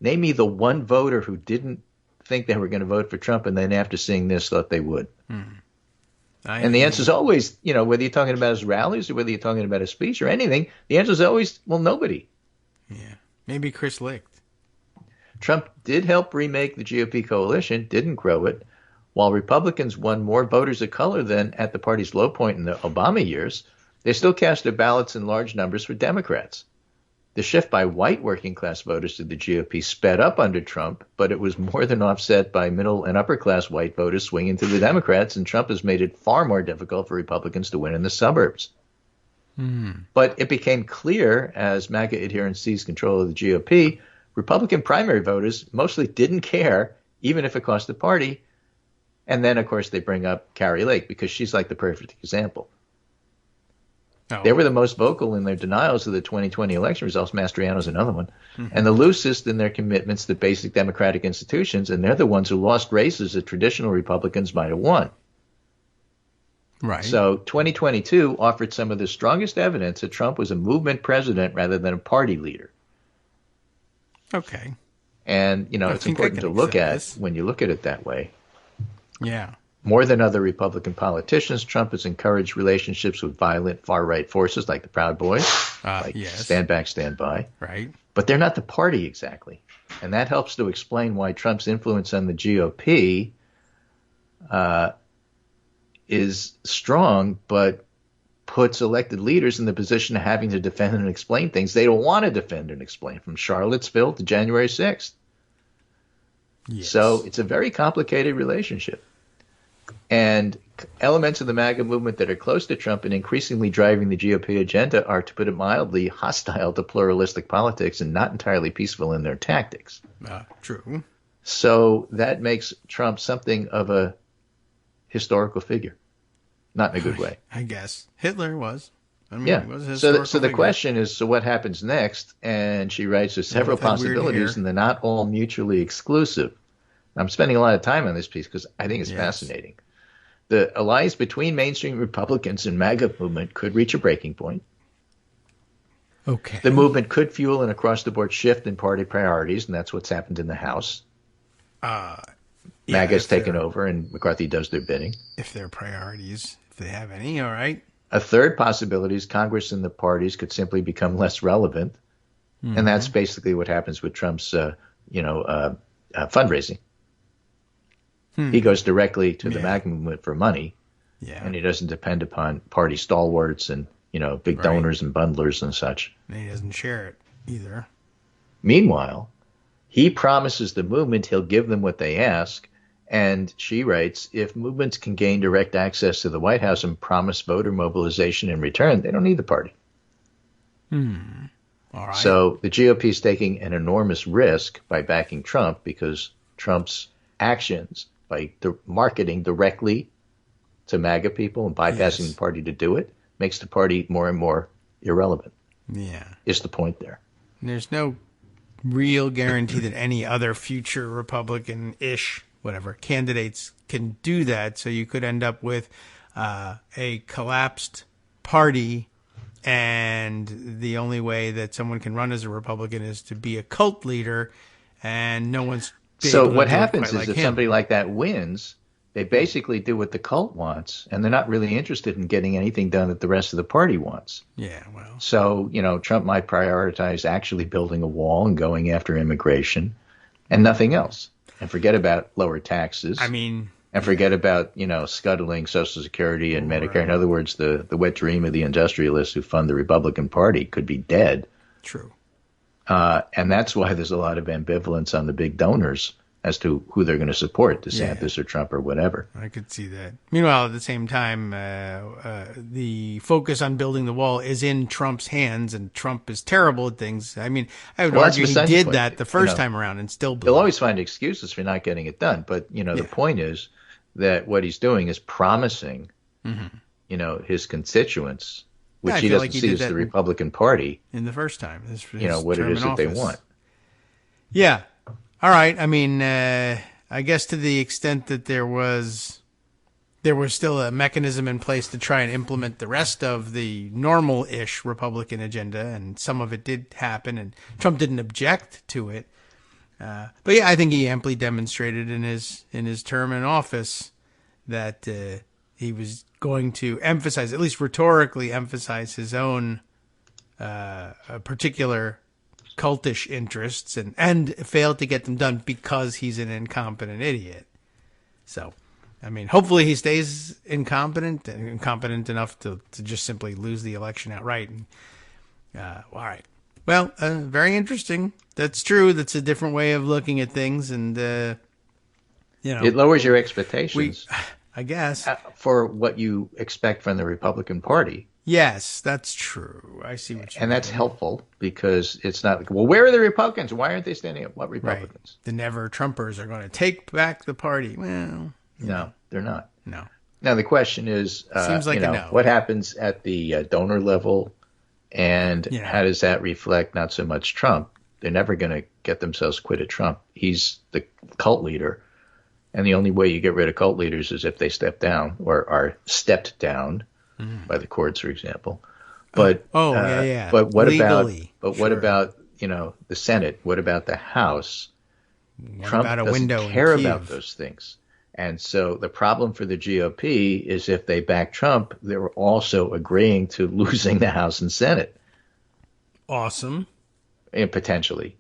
name me the one voter who didn't think they were going to vote for Trump and then after seeing this thought they would. And the answer is always, you know, whether you're talking about his rallies or whether you're talking about his speech or anything, the answer is always, well, nobody. Yeah. Maybe Chris Licht. Trump did help remake the GOP coalition, didn't grow it. While Republicans won more voters of color than at the party's low point in the Obama years, they still cast their ballots in large numbers for Democrats. The shift by white working-class voters to the GOP sped up under Trump, but it was more than offset by middle and upper-class white voters swinging to the Democrats, and Trump has made it far more difficult for Republicans to win in the suburbs. But it became clear, as MAGA adherents seized control of the GOP, Republican primary voters mostly didn't care, even if it cost the party. And then, of course, they bring up Carrie Lake because she's like the perfect example. Oh. They were the most vocal in their denials of the 2020 election results. Mastriano's another one. And the loosest in their commitments to basic democratic institutions, and they're the ones who lost races that traditional Republicans might have won. Right. So 2022 offered some of the strongest evidence that Trump was a movement president rather than a party leader. Okay. And, you know, I it's think important I to can look accept at this. when you look at it that way. Yeah. More than other Republican politicians, Trump has encouraged relationships with violent far-right forces like the Proud Boys, like yes. Stand Back, Stand By. Right. But they're not the party exactly. And that helps to explain why Trump's influence on the GOP is strong, but puts elected leaders in the position of having to defend and explain things they don't want to defend and explain, from Charlottesville to January 6th. Yes. So it's a very complicated relationship. And elements of the MAGA movement that are close to Trump and increasingly driving the GOP agenda are, to put it mildly, hostile to pluralistic politics and not entirely peaceful in their tactics. True. So that makes Trump something of a historical figure. Not in a good way. I guess. Hitler was. I mean, Yeah. he was a So the historical figure. question is, so what happens next? And she writes, there's several with that weird possibilities, hair. and they're not all mutually exclusive. I'm spending a lot of time on this piece because I think it's fascinating. The alliance between mainstream Republicans and MAGA movement could reach a breaking point. Okay. The movement could fuel an across-the-board shift in party priorities, and that's what's happened in the House. MAGA's taken over, and McCarthy does their bidding. If their priorities, if they have any, all right. A third possibility is Congress and the parties could simply become less relevant, and that's basically what happens with Trump's, fundraising. He goes directly to the MAGA movement for money, and he doesn't depend upon party stalwarts and, big donors and bundlers and such. And he doesn't share it either. Meanwhile, he promises the movement he'll give them what they ask, and she writes, if movements can gain direct access to the White House and promise voter mobilization in return, they don't need the party. All right. So the GOP is taking an enormous risk by backing Trump because Trump's actions, by marketing directly to MAGA people and bypassing the party to do it, makes the party more and more irrelevant. Yeah. Is the point there. And there's no real guarantee that any other future Republican-ish, whatever, candidates can do that. So you could end up with a collapsed party, and the only way that someone can run as a Republican is to be a cult leader, and no one's So what happens is like if him. somebody like that wins, they basically do what the cult wants, and they're not really interested in getting anything done that the rest of the party wants. Yeah, well. So, Trump might prioritize actually building a wall and going after immigration and nothing else, and forget about lower taxes. And forget about, scuttling Social Security and Medicare. In other words, the wet dream of the industrialists who fund the Republican Party could be dead. True. And that's why there's a lot of ambivalence on the big donors as to who they're going to support, DeSantis or Trump or whatever. I could see that. Meanwhile, at the same time, the focus on building the wall is in Trump's hands, and Trump is terrible at things. I mean, I would argue he did that the first time around and still blew. He'll always find excuses for not getting it done. But, the point is that what he's doing is promising, his constituents, which he doesn't see as the Republican Party. In the first time. What it is that they want. Yeah. All right. I mean, I guess to the extent that there was still a mechanism in place to try and implement the rest of the normal-ish Republican agenda, and some of it did happen, and Trump didn't object to it. But yeah, I think he amply demonstrated in his term in office that he was going to emphasize, at least rhetorically emphasize, his own particular cultish interests and failed to get them done because he's an incompetent idiot. So, I mean, hopefully he stays incompetent enough to just simply lose the election outright. All right. Well, very interesting. That's true. That's a different way of looking at things. And, it lowers your expectations. I guess. For what you expect from the Republican Party. Yes, that's true. I see what you mean. And that's helpful because it's not like, well, where are the Republicans? Why aren't they standing up? What Republicans? Right. The never-Trumpers are going to take back the party. Well, no, they're not. No. Now, the question is, seems like a no. What happens at the donor level, and how does that reflect not so much Trump? They're never going to get themselves quit of Trump. He's the cult leader, and the only way you get rid of cult leaders is if they step down or are stepped down by the courts, for example. But But what legally, about the Senate? What about the House? Trump about a doesn't window care in Kyiv? about those things. And so the problem for the GOP is if they back Trump, they're also agreeing to losing the House and Senate. Awesome. And potentially,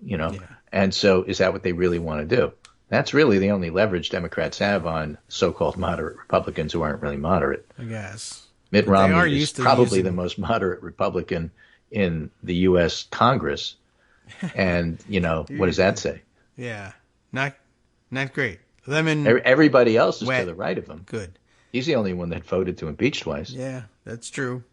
And so is that what they really want to do? That's really the only leverage Democrats have on so-called moderate Republicans who aren't really moderate. I guess. Mitt Romney is probably the most moderate Republican in the U.S. Congress. And, what does that say? Yeah. Not great. Everybody else is to the right of him. Good. He's the only one that voted to impeach twice. Yeah, that's true.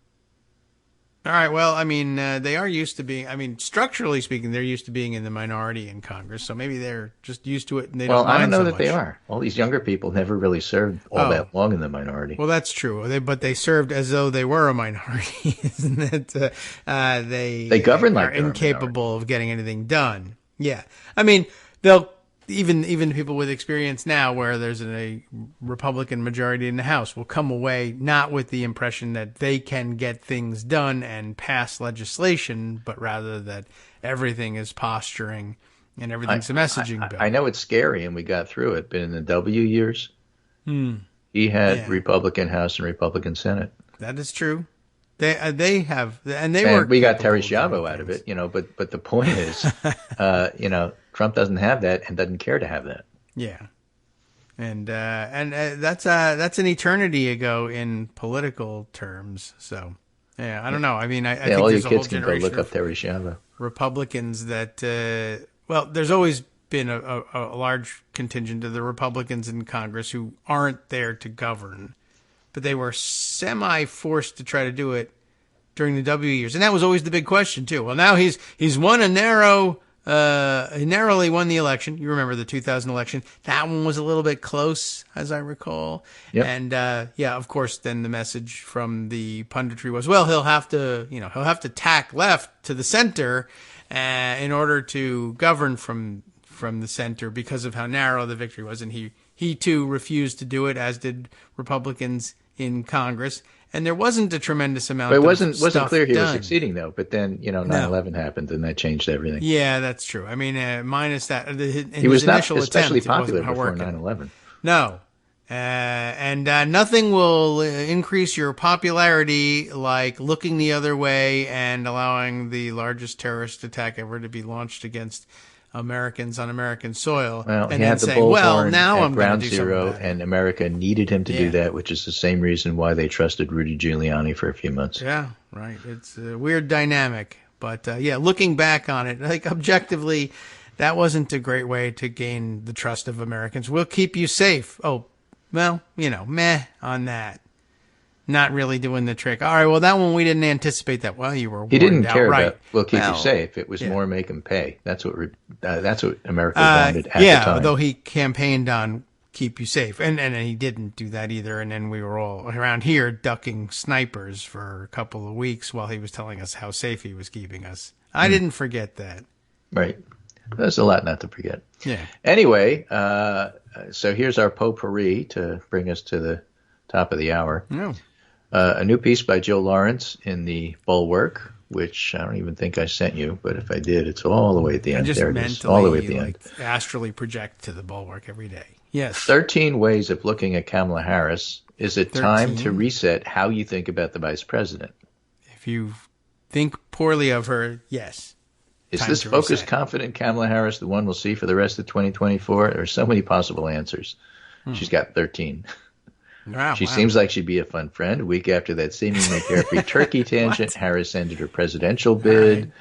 All right. Well, I mean, they are used to being, structurally speaking, they're used to being in the minority in Congress. So maybe they're just used to it and they don't mind so much. Well, I don't know that they are. All these younger people never really served all that long in the minority. Well, that's true. But they served as though they were a minority. Isn't it? They govern like are incapable of getting anything done. Yeah. I mean, they'll even people with experience now where there's a Republican majority in the House will come away not with the impression that they can get things done and pass legislation, but rather that everything is posturing and everything's a messaging bill. I know it's scary and we got through it, but in the W years, he had Republican House and Republican Senate. That is true. They have, and we got Terry Schiavo out of it, but the point is, Trump doesn't have that and doesn't care to have that. Yeah. And that's an eternity ago in political terms. So, yeah, I don't know. I mean, I think all there's your a whole kids can go generation look up Terry Schiavo. Republicans that, there's always been a large contingent of the Republicans in Congress who aren't there to govern. But they were semi-forced to try to do it during the W years. And that was always the big question, too. Well, now he's won he narrowly won the election. You remember the 2000 election. That one was a little bit close, as I recall. Yep. And, of course, then the message from the punditry was, well, he'll have to tack left to the center in order to govern from the center because of how narrow the victory was. And he too refused to do it, as did Republicans in Congress, and there wasn't a tremendous amount. But it wasn't clear he done. was succeeding though. But then 9/11 happened, and that changed everything. Yeah, that's true. I mean, minus that, he was not especially popular before 9/11. No, and nothing will increase your popularity like looking the other way and allowing the largest terrorist attack ever to be launched against Americans on American soil, and then then say, "Well, now I'm ground going to do zero," something. And America needed him to do that, which is the same reason why they trusted Rudy Giuliani for a few months. Yeah, right. It's a weird dynamic, but looking back on it, like objectively, that wasn't a great way to gain the trust of Americans. We'll keep you safe. Oh, well, meh on that. Not really doing the trick. All right, well, that one we didn't anticipate that. Well, you were warned He didn't out, care right. about, we'll keep you safe. It was more make them pay. That's what America wanted at the time. Though he campaigned on keep you safe. And he didn't do that either. And then we were all around here ducking snipers for a couple of weeks while he was telling us how safe he was keeping us. I didn't forget that. Right. There's a lot not to forget. Yeah. Anyway, so here's our potpourri to bring us to the top of the hour. No. A new piece by Jill Lawrence in the Bulwark, which I don't even think I sent you, but if I did, it's all the way at the end. I just there it mentally, is, all the way at the end. Astrally project to the Bulwark every day. Yes. 13 ways of looking at Kamala Harris. Is it 13? time to reset how you think about the vice president? If you think poorly of her, yes. Is this focused, confident Kamala Harris the one we'll see for the rest of 2024? There are so many possible answers. She's got 13. Wow, she seems like she'd be a fun friend. A week after that seemingly carefree turkey tangent, Harris ended her presidential bid. Right.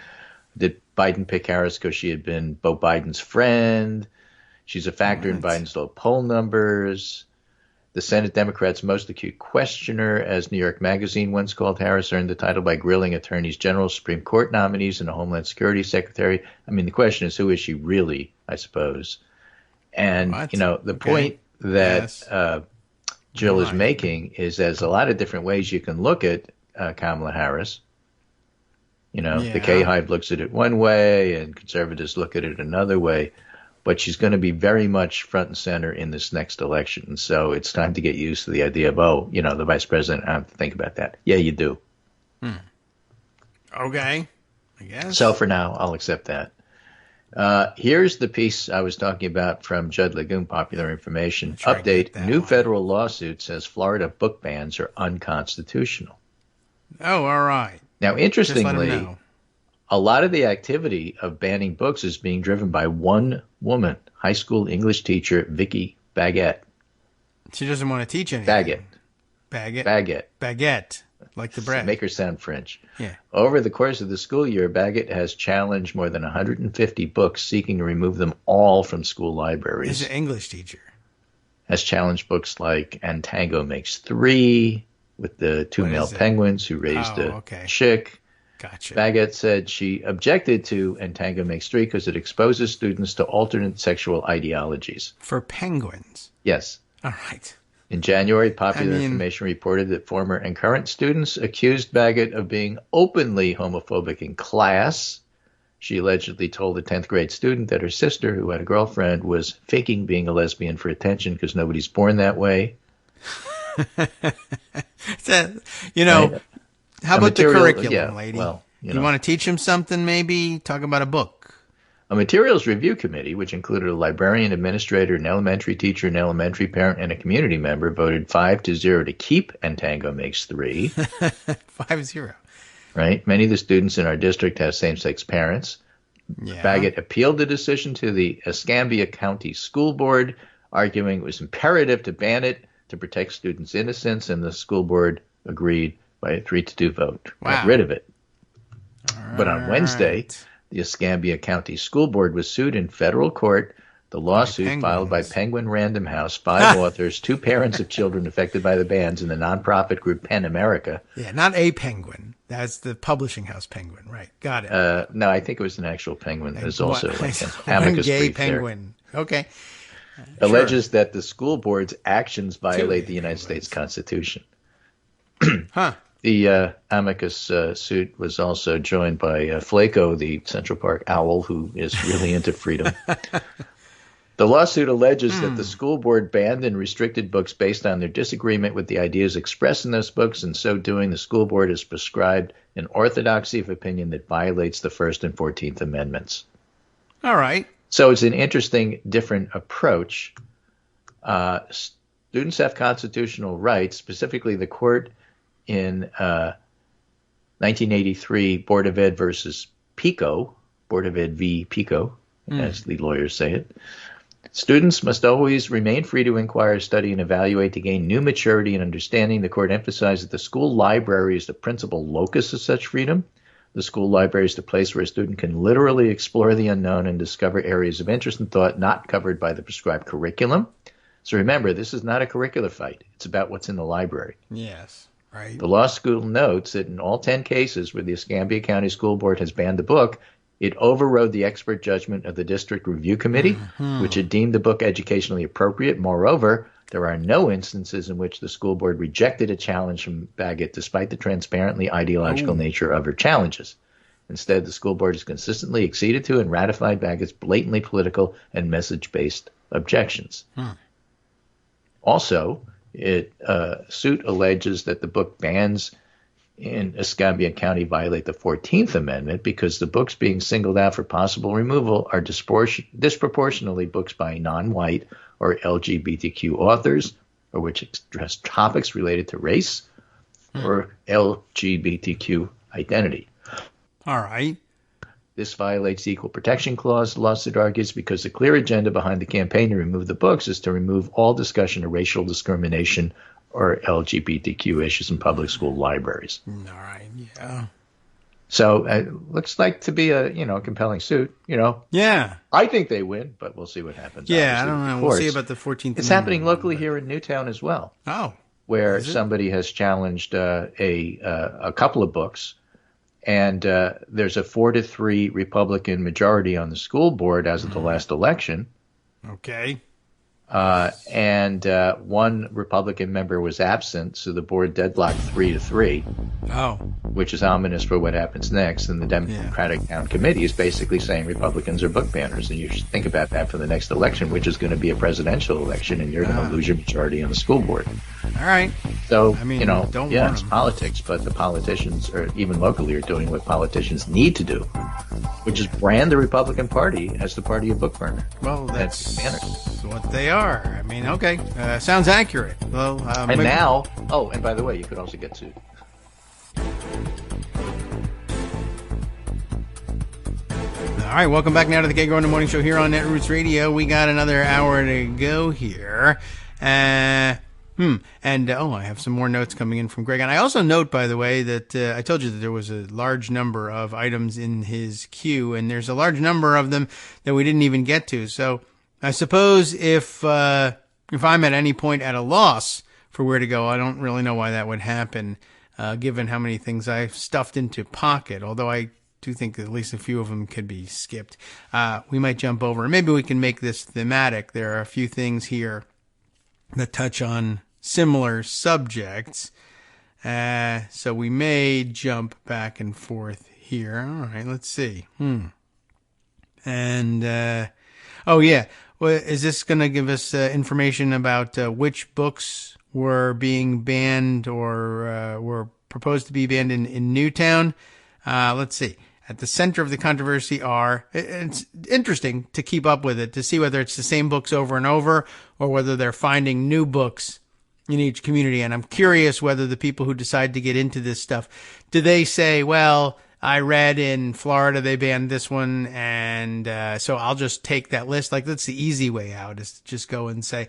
Did Biden pick Harris because she had been Beau Biden's friend? She's a factor in Biden's low poll numbers. The Senate Democrats' most acute questioner, as New York Magazine once called Harris, earned the title by grilling attorneys general, Supreme Court nominees, and a Homeland Security secretary. I mean, the question is, who is she really, I suppose? And, the point that Jill is making is there's a lot of different ways you can look at Kamala Harris. The K-Hive looks at it one way and conservatives look at it another way. But she's going to be very much front and center in this next election. And so it's time to get used to the idea of, the vice president, I have to think about that. Yeah, you do. Okay, I guess. So for now, I'll accept that. Here's the piece I was talking about from Judd Legume, Popular Information. Update, new federal lawsuit says Florida book bans are unconstitutional. Oh, all right. Now, interestingly, a lot of the activity of banning books is being driven by one woman, high school English teacher Vicky Baguette. She doesn't want to teach anything. Baguette, like the bread. Make her sound French. Yeah. Over the course of the school year, Baguette has challenged more than 150 books, seeking to remove them all from school libraries. She's an English teacher. Has challenged books like And Tango Makes Three, with the two male penguins who raised a chick. Gotcha. Baguette said she objected to And Tango Makes Three because it exposes students to alternate sexual ideologies. For penguins? Yes. All right. In January, Popular Information reported that former and current students accused Baguette of being openly homophobic in class. She allegedly told a 10th grade student that her sister, who had a girlfriend, was faking being a lesbian for attention because nobody's born that way. Right. How about the curriculum, lady? Well, you want to teach him something, maybe? Talk about a book. A materials review committee, which included a librarian, administrator, an elementary teacher, an elementary parent, and a community member, voted 5-0 to keep And Tango Makes Three. 5-0. Right? Many of the students in our district have same-sex parents. Yeah. Baguette appealed the decision to the Escambia County School Board, arguing it was imperative to ban it to protect students' innocence, and the school board agreed by a 3-2 vote. Wow. Got rid of it. All but on Wednesday, the Escambia County School Board was sued in federal court. The lawsuit filed by Penguin Random House, 5 authors, 2 parents of children affected by the bans, and the nonprofit group PEN America. Yeah, not a penguin. That's the publishing house penguin, right? Got it. No, I think it was an actual penguin. There's also like an amicus gay brief penguin. There. Okay. Alleges that the school board's actions violate the United States Constitution. The amicus suit was also joined by Flaco, the Central Park owl, who is really into freedom. The lawsuit alleges that the school board banned and restricted books based on their disagreement with the ideas expressed in those books. In so doing, the school board has prescribed an orthodoxy of opinion that violates the First and 14th Amendments. All right. So it's an interesting, different approach. Students have constitutional rights, specifically the court in 1983, Board of Ed versus PICO, Board of Ed v. PICO, as the lawyers say it. Students must always remain free to inquire, study, and evaluate to gain new maturity and understanding. The court emphasized that the school library is the principal locus of such freedom. The school library is the place where a student can literally explore the unknown and discover areas of interest and thought not covered by the prescribed curriculum. So remember, this is not a curricular fight. It's about what's in the library. Yes, right. The law school notes that in all 10 cases where the Escambia County School Board has banned the book, it overrode the expert judgment of the District Review Committee, which had deemed the book educationally appropriate. Moreover, there are no instances in which the school board rejected a challenge from Baggett despite the transparently ideological nature of her challenges. Instead, the school board has consistently acceded to and ratified Baggett's blatantly political and message-based objections. Also, suit alleges that the book bans in Escambia County violate the 14th Amendment because the books being singled out for possible removal are disproportionately books by non-white or LGBTQ authors, or which address topics related to race or LGBTQ identity. All right. This violates the Equal Protection Clause, the lawsuit argues, because the clear agenda behind the campaign to remove the books is to remove all discussion of racial discrimination or LGBTQ issues in public school libraries. All right, yeah. So it looks like to be a compelling suit. Yeah. I think they win, but we'll see what happens. Yeah, I don't know. We'll see about the 14th. It's happening locally here in Newtown as well. Oh, where somebody has challenged a couple of books. And there's a 4-3 Republican majority on the school board as of the last election. Okay. And one Republican member was absent, so the board deadlocked 3-3. Oh. Which is ominous for what happens next. And the Democratic Town Committee is basically saying Republicans are book banners. And you should think about that for the next election, which is going to be a presidential election, and you're going to lose your majority on the school board. All right. So, don't it's politics, but the politicians, or even locally, are doing what politicians need to do, which is brand the Republican Party as the party of book burner. Well, that's what they are. Okay. Sounds accurate. Well, and now, and by the way, you could also get sued. All right, welcome back now to the Kagro in the Morning Show here on Netroots Radio. We got another hour to go here. I have some more notes coming in from Greg. And I also note, by the way, that I told you that there was a large number of items in his queue, and there's a large number of them that we didn't even get to. So I suppose if I'm at any point at a loss for where to go, I don't really know why that would happen, given how many things I've stuffed into Pocket, although I do think at least a few of them could be skipped. We might jump over, and maybe we can make this thematic. There are a few things here that touch on similar subjects, so we may jump back and forth here. All right, let's see. And well, is this going to give us information about which books were being banned or were proposed to be banned in Newtown? Let's see. At the center of the controversy it's interesting to keep up with it, to see whether it's the same books over and over or whether they're finding new books in each community. And I'm curious whether the people who decide to get into this stuff, do they say, well, I read in Florida they banned this one, and so I'll just take that list. Like, that's the easy way out, is to just go and say,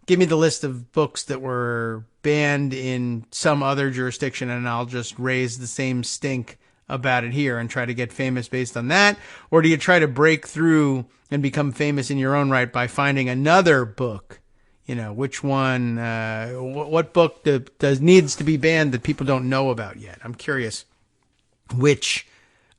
give me the list of books that were banned in some other jurisdiction, and I'll just raise the same stink about it here and try to get famous based on that? Or do you try to break through and become famous in your own right by finding another book? Which one, what book needs to be banned that people don't know about yet? I'm curious which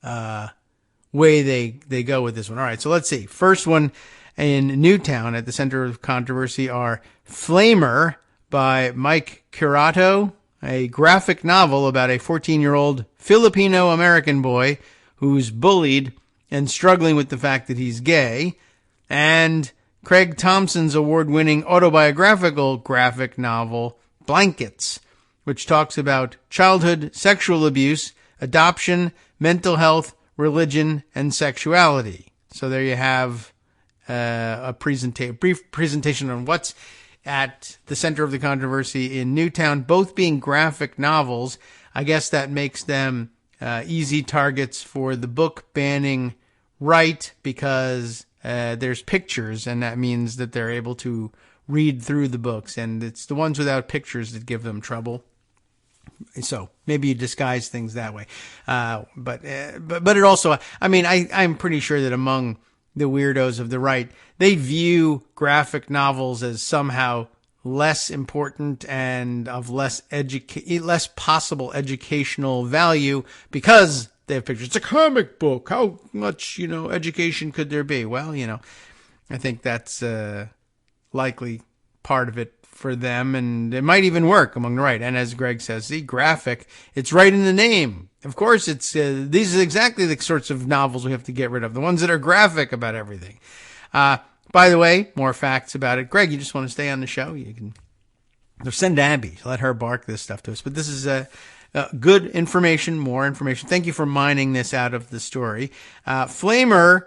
way they go with this one. All right, so let's see. First one in Newtown at the center of controversy are Flamer by Mike Curato, a graphic novel about a 14-year-old Filipino-American boy who's bullied and struggling with the fact that he's gay, and Craig Thompson's award-winning autobiographical graphic novel, Blankets, which talks about childhood sexual abuse, adoption, mental health, religion, and sexuality. So there you have a brief presentation on what's at the center of the controversy in Newtown, both being graphic novels. I guess that makes them easy targets for the book banning right, because there's pictures, and that means that they're able to read through the books, and it's the ones without pictures that give them trouble. So maybe you disguise things that way. But it also, I mean, I'm pretty sure that among the weirdos of the right, they view graphic novels as somehow less important and of less possible educational value because they have pictures. It's a comic book. How much, education could there be? Well, I think that's likely part of it for them, and it might even work among the right. And as Greg says, the graphic, it's right in the name. Of course, it's these are exactly the sorts of novels we have to get rid of, the ones that are graphic about everything. By the way, more facts about it. Greg, you just want to stay on the show? You can send Abby. Let her bark this stuff to us. But this is good information, more information. Thank you for mining this out of the story. Flamer,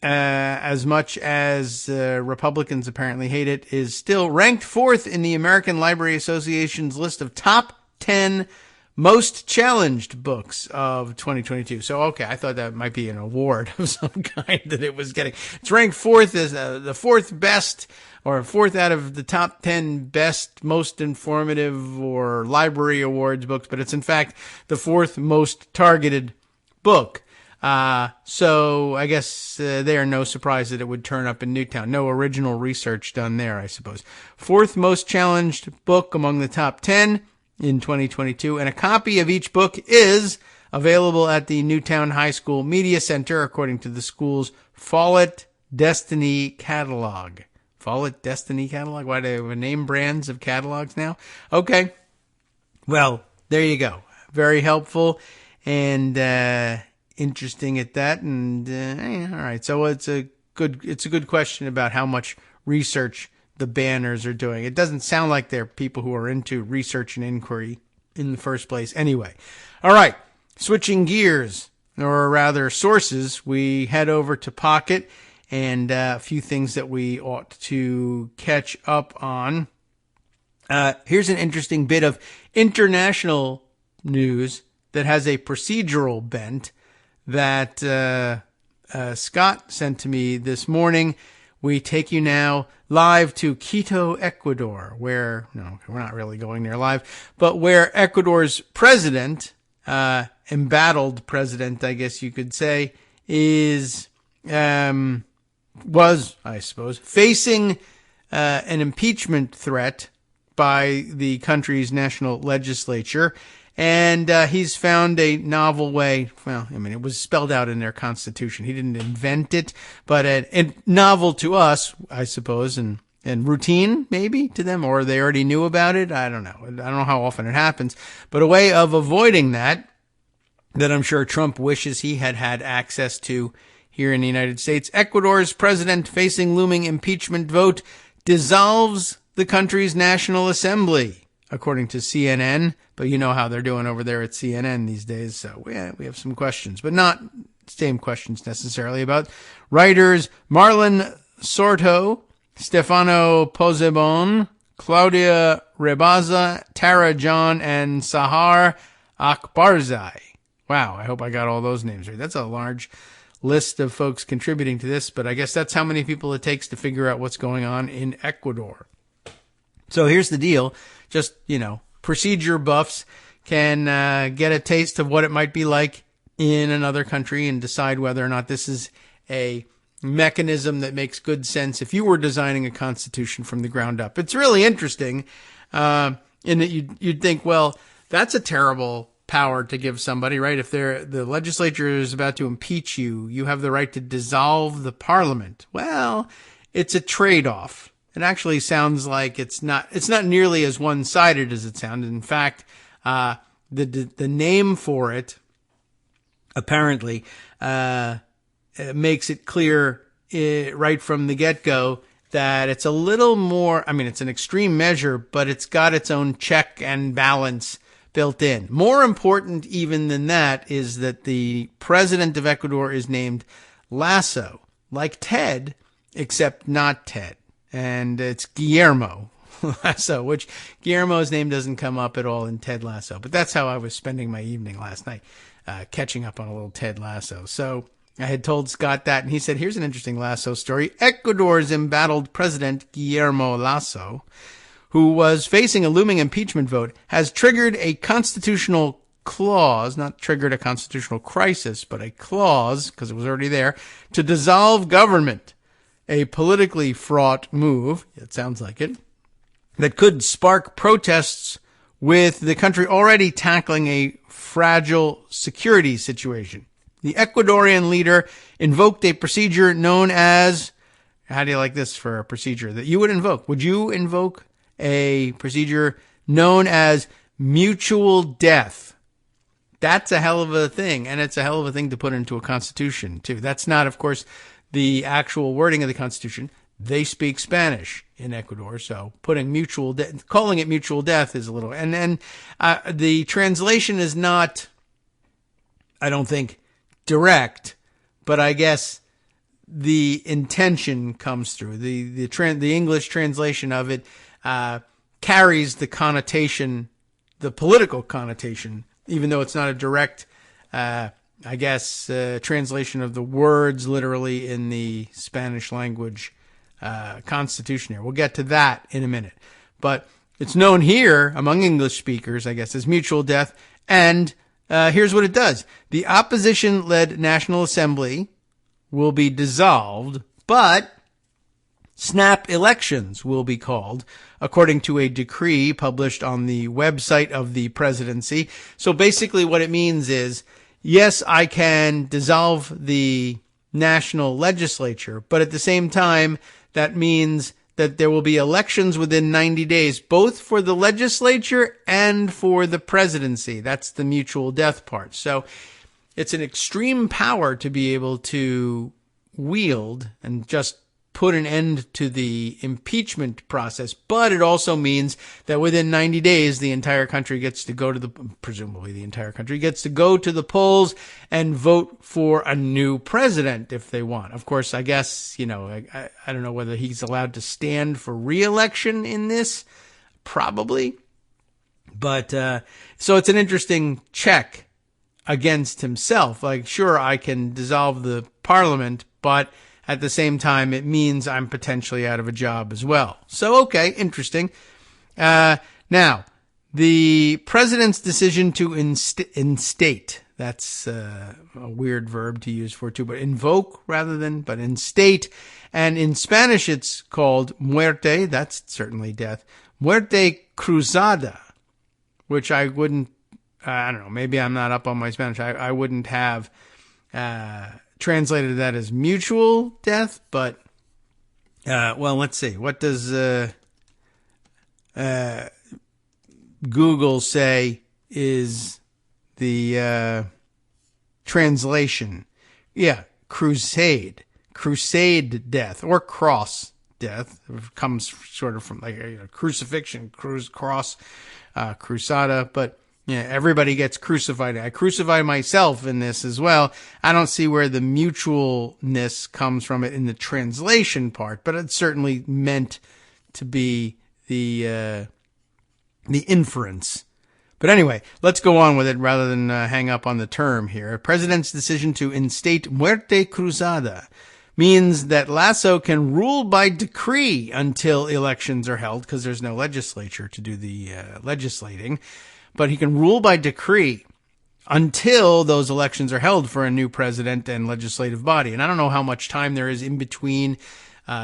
as much as Republicans apparently hate it, is still ranked 4th in the American Library Association's list of top 10 most challenged books of 2022. So, okay, I thought that might be an award of some kind that it was getting. It's ranked 4th as the 4th best, or 4th out of the top 10 best, most informative, or library awards books, but it's in fact the 4th most targeted book. So I guess they are no surprise that it would turn up in Newtown. No original research done there, I suppose. 4th most challenged book among the top 10 in 2022, and a copy of each book is available at the Newtown High School Media Center, according to the school's Follett Destiny catalog. Follett Destiny catalog? Why do they have name brands of catalogs now? Okay. Well, there you go. Very helpful and interesting at that. And all right. So it's a good question about how much research the banners are doing. It doesn't sound like they're people who are into research and inquiry in the first place. Anyway, all right, switching gears, or rather sources, we head over to Pocket and a few things that we ought to catch up on. Here's an interesting bit of international news that has a procedural bent that Scott sent to me this morning. We take you now live to Quito, Ecuador, where, no, we're not really going there live, but where Ecuador's president, embattled president, I guess you could say, was, I suppose, facing an impeachment threat by the country's national legislature. And he's found a novel way. Well, I mean, it was spelled out in their constitution. He didn't invent it, but a novel to us, I suppose, and routine maybe to them, or they already knew about it. I don't know. I don't know how often it happens, but a way of avoiding that I'm sure Trump wishes he had access to here in the United States. Ecuador's president, facing looming impeachment vote, dissolves the country's National Assembly, according to CNN. But you know how they're doing over there at CNN these days. So yeah, we have some questions, but not same questions necessarily, about writers Marlon Sorto, Stefano Pozzebon, Claudia Rebaza, Tara John, and Sahar Akbarzai. Wow, I hope I got all those names right. That's a large list of folks contributing to this, but I guess that's how many people it takes to figure out what's going on in Ecuador. So here's the deal. Just, procedure buffs can get a taste of what it might be like in another country and decide whether or not this is a mechanism that makes good sense if you were designing a constitution from the ground up. It's really interesting in that you'd think, well, that's a terrible power to give somebody, right? If the legislature is about to impeach you, you have the right to dissolve the parliament. Well, it's a trade-off. It actually sounds like it's not nearly as one-sided as it sounded. In fact, the name for it apparently makes it clear right from the get-go that it's a little more, I mean, it's an extreme measure, but it's got its own check and balance built in. More important even than that is that the president of Ecuador is named Lasso, like Ted, except not Ted. And it's Guillermo Lasso, which Guillermo's name doesn't come up at all in Ted Lasso. But that's how I was spending my evening last night, catching up on a little Ted Lasso. So I had told Scott that, and he said, here's an interesting Lasso story. Ecuador's embattled president, Guillermo Lasso, who was facing a looming impeachment vote, has triggered a constitutional clause, not triggered a constitutional crisis, but a clause, because it was already there, to dissolve government. A politically fraught move, it sounds like it, that could spark protests with the country already tackling a fragile security situation. The Ecuadorian leader invoked a procedure known as, how do you like this for a procedure that you would invoke? Would you invoke a procedure known as mutual death? That's a hell of a thing, and it's a hell of a thing to put into a constitution, too. That's not, of course, the actual wording of the Constitution. They speak Spanish in Ecuador, so putting calling it mutual death is a little, and the translation is not, I don't think, direct, but I guess the intention comes through. The English translation of it carries the connotation, the political connotation, even though it's not a direct translation of the words literally in the Spanish language constitution here. We'll get to that in a minute. But it's known here among English speakers, I guess, as mutual death. And here's what it does. The opposition-led National Assembly will be dissolved, but snap elections will be called, according to a decree published on the website of the presidency. So basically what it means is, yes, I can dissolve the national legislature, but at the same time, that means that there will be elections within 90 days, both for the legislature and for the presidency. That's the mutual death part. So it's an extreme power to be able to wield and just put an end to the impeachment process, but it also means that within 90 days, the entire country gets to go to presumably the entire country gets to go to the polls and vote for a new president if they want. Of course, I guess, I don't know whether he's allowed to stand for re-election in this, probably. But, so it's an interesting check against himself. Like, sure, I can dissolve the parliament, but at the same time, it means I'm potentially out of a job as well. So, okay, interesting. Now, the president's decision to instate, that's a weird verb to use for too, but invoke rather than, but instate. And in Spanish, it's called muerte, that's certainly death. Muerte cruzada, which I wouldn't, I don't know, maybe I'm not up on my Spanish. I wouldn't have translated that as mutual death, but well, let's see. What does Google say is the translation? Yeah, crusade death, or cross death. It comes sort of from like crucifixion, cross, crusada, but yeah, everybody gets crucified. I crucify myself in this as well. I don't see where the mutualness comes from it in the translation part, but it's certainly meant to be the inference. But anyway, let's go on with it rather than hang up on the term here. President's decision to instate muerte cruzada means that Lasso can rule by decree until elections are held, because there's no legislature to do the legislating. But he can rule by decree until those elections are held for a new president and legislative body. And I don't know how much time there is in between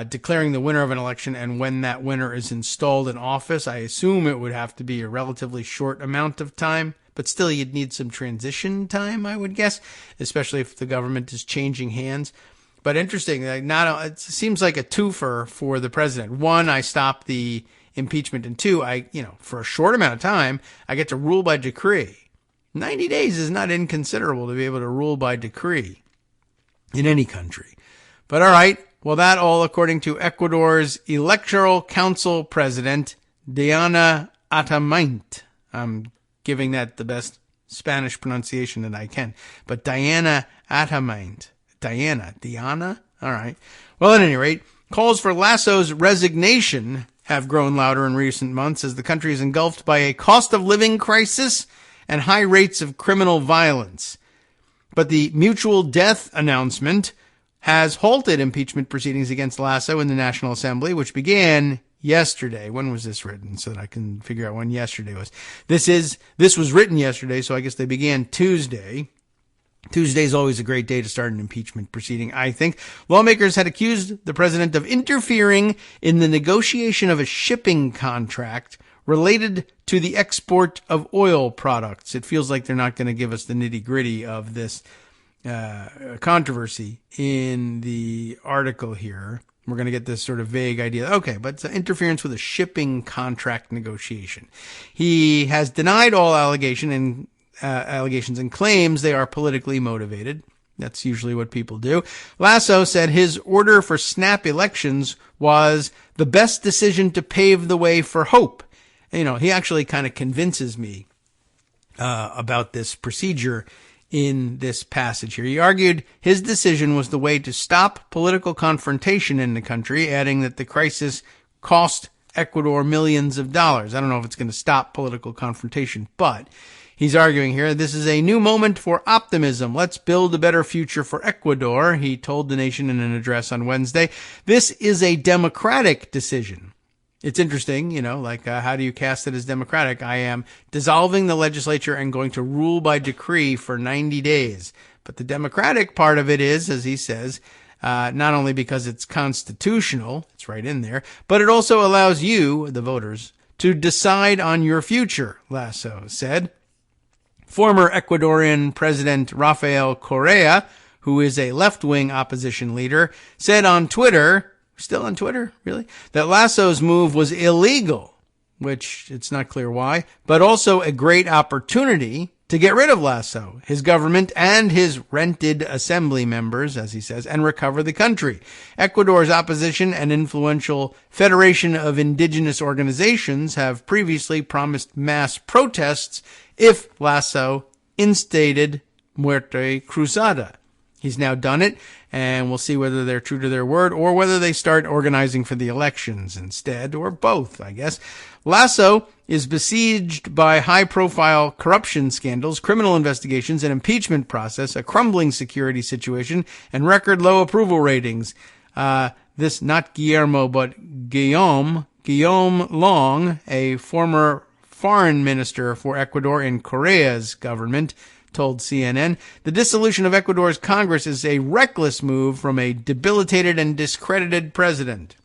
declaring the winner of an election and when that winner is installed in office. I assume it would have to be a relatively short amount of time, but still you'd need some transition time, I would guess, especially if the government is changing hands. But interesting, it seems like a twofer for the president. One, I stop the impeachment, and two, for a short amount of time, I get to rule by decree. 90 days is not inconsiderable to be able to rule by decree in any country. But all right, well, that all according to Ecuador's Electoral Council President, Diana Atamint. I'm giving that the best Spanish pronunciation that I can. But Diana Atamint. Diana? All right. Well, at any rate, calls for Lasso's resignation have grown louder in recent months as the country is engulfed by a cost of living crisis and high rates of criminal violence. But the mutual death announcement has halted impeachment proceedings against Lasso in the National Assembly, which began yesterday. When was this written so that I can figure out when yesterday was? This was written yesterday, so I guess they began Tuesday. Tuesday is always a great day to start an impeachment proceeding, I think. Lawmakers had accused the president of interfering in the negotiation of a shipping contract related to the export of oil products. It feels like they're not going to give us the nitty-gritty of this controversy in the article here. We're going to get this sort of vague idea. Okay, but it's interference with a shipping contract negotiation. He has denied all allegations and claims they are politically motivated. That's usually what people do. Lasso said his order for snap elections was the best decision to pave the way for hope. You know, he actually kind of convinces me about this procedure in this passage here. He argued his decision was the way to stop political confrontation in the country, adding that the crisis cost Ecuador millions of dollars. I don't know if it's going to stop political confrontation, but he's arguing here, this is a new moment for optimism. Let's build a better future for Ecuador, he told the nation in an address on Wednesday. This is a democratic decision. It's interesting, you know, like how do you cast it as democratic? I am dissolving the legislature and going to rule by decree for 90 days. But the democratic part of it is, as he says, not only because it's constitutional, it's right in there, but it also allows you, the voters, to decide on your future, Lasso said. Former Ecuadorian President Rafael Correa, who is a left-wing opposition leader, said on Twitter, still on Twitter, really, that Lasso's move was illegal, which it's not clear why, but also a great opportunity to get rid of Lasso, his government, and his rented assembly members, as he says, and recover the country. Ecuador's opposition and influential Federation of Indigenous Organizations have previously promised mass protests if Lasso instated Muerte Cruzada. He's now done it, and we'll see whether they're true to their word or whether they start organizing for the elections instead, or both, I guess. Lasso is besieged by high-profile corruption scandals, criminal investigations, an impeachment process, a crumbling security situation, and record-low approval ratings. This, not Guillermo, but Guillaume Long, a former foreign minister for Ecuador in Correa's government, told CNN. The dissolution of Ecuador's Congress is a reckless move from a debilitated and discredited president.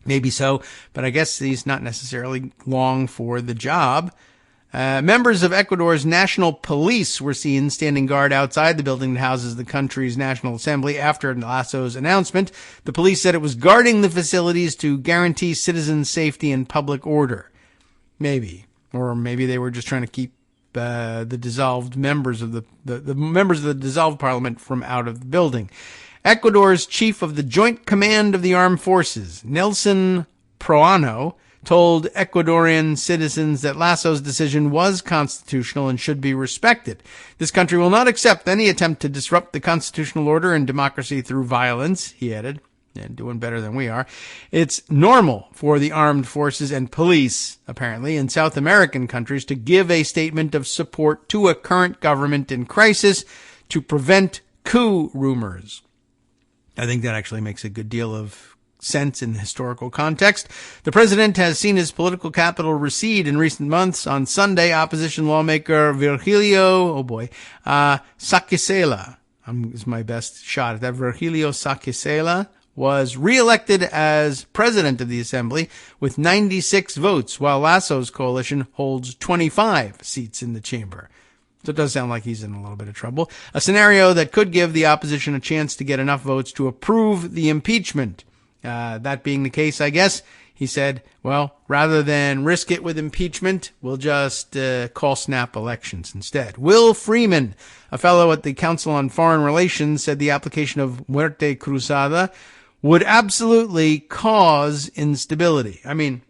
Maybe so, but I guess he's not necessarily long for the job. Members of Ecuador's national police were seen standing guard outside the building that houses the country's National Assembly after Lasso's announcement. The police said it was guarding the facilities to guarantee citizens' safety and public order. Maybe. Or maybe they were just trying to keep the dissolved members of the members of the dissolved parliament from out of the building. Ecuador's chief of the Joint Command of the Armed Forces, Nelson Proano, told Ecuadorian citizens that Lasso's decision was constitutional and should be respected. This country will not accept any attempt to disrupt the constitutional order and democracy through violence, he added. And doing better than we are. It's normal for the armed forces and police, apparently, in South American countries to give a statement of support to a current government in crisis to prevent coup rumors. I think that actually makes a good deal of sense in the historical context. The president has seen his political capital recede in recent months. On Sunday, opposition lawmaker Virgilio, Saquicela, is my best shot at that, Virgilio Saquicela, was re-elected as president of the assembly with 96 votes, while Lasso's coalition holds 25 seats in the chamber. So it does sound like he's in a little bit of trouble. A scenario that could give the opposition a chance to get enough votes to approve the impeachment. That being the case, I guess, he said, well, rather than risk it with impeachment, we'll just call snap elections instead. Will Freeman, a fellow at the Council on Foreign Relations, said the application of Muerte Cruzada would absolutely cause instability. I mean,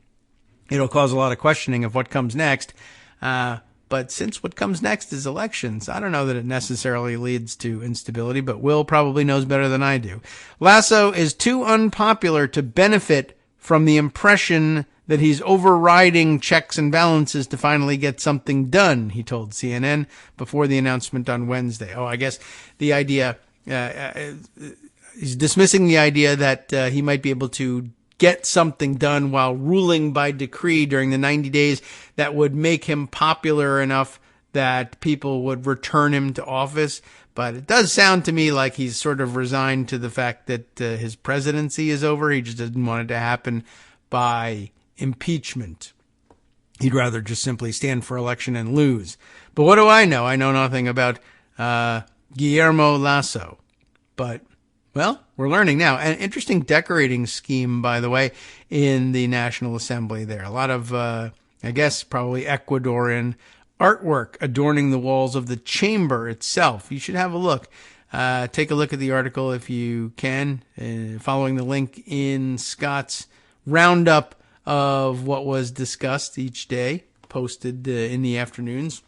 it'll cause a lot of questioning of what comes next. But since what comes next is elections, I don't know that it necessarily leads to instability, but Will probably knows better than I do. Lasso is too unpopular to benefit from the impression that he's overriding checks and balances to finally get something done, he told CNN before the announcement on Wednesday. I guess the idea, he's dismissing the idea that he might be able to get something done while ruling by decree during the 90 days that would make him popular enough that people would return him to office. But it does sound to me like he's sort of resigned to the fact that his presidency is over. He just didn't want it to happen by impeachment. He'd rather just simply stand for election and lose. But what do I know? I know nothing about Guillermo Lasso. But, well, we're learning now. An interesting decorating scheme, by the way, in the National Assembly there. A lot of, I guess, probably Ecuadorian artwork adorning the walls of the chamber itself. You should have a look. Take a look at the article if you can, following the link in Scott's roundup of what was discussed each day, posted in the afternoons.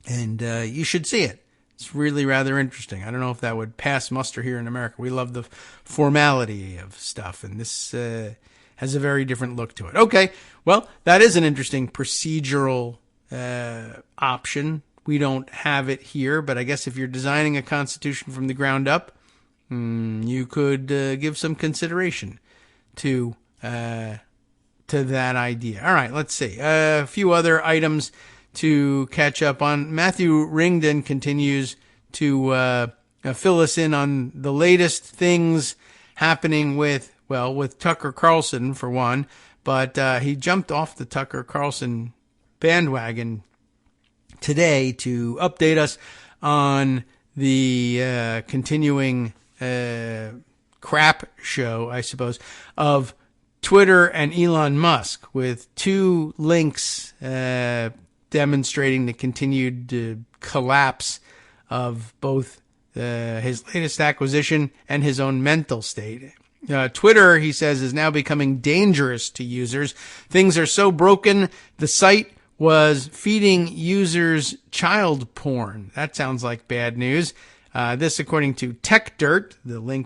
And you should see it. It's really rather interesting. I don't know if that would pass muster here in America. We love the formality of stuff, and this has a very different look to it. Okay, well, that is an interesting procedural option. We don't have it here, but I guess if you're designing a constitution from the ground up, you could give some consideration to that idea. All right, let's see. A few other items to catch up on. Matthew Ringdon continues to fill us in on the latest things happening with Tucker Carlson, for one, but he jumped off the Tucker Carlson bandwagon today to update us on the continuing crap show, I suppose, of Twitter and Elon Musk, with two links demonstrating the continued collapse of both his latest acquisition and his own mental state. Twitter, he says, is now becoming dangerous to users. Things are so broken, the site was feeding users child porn. That sounds like bad news. This, according to Tech Dirt, the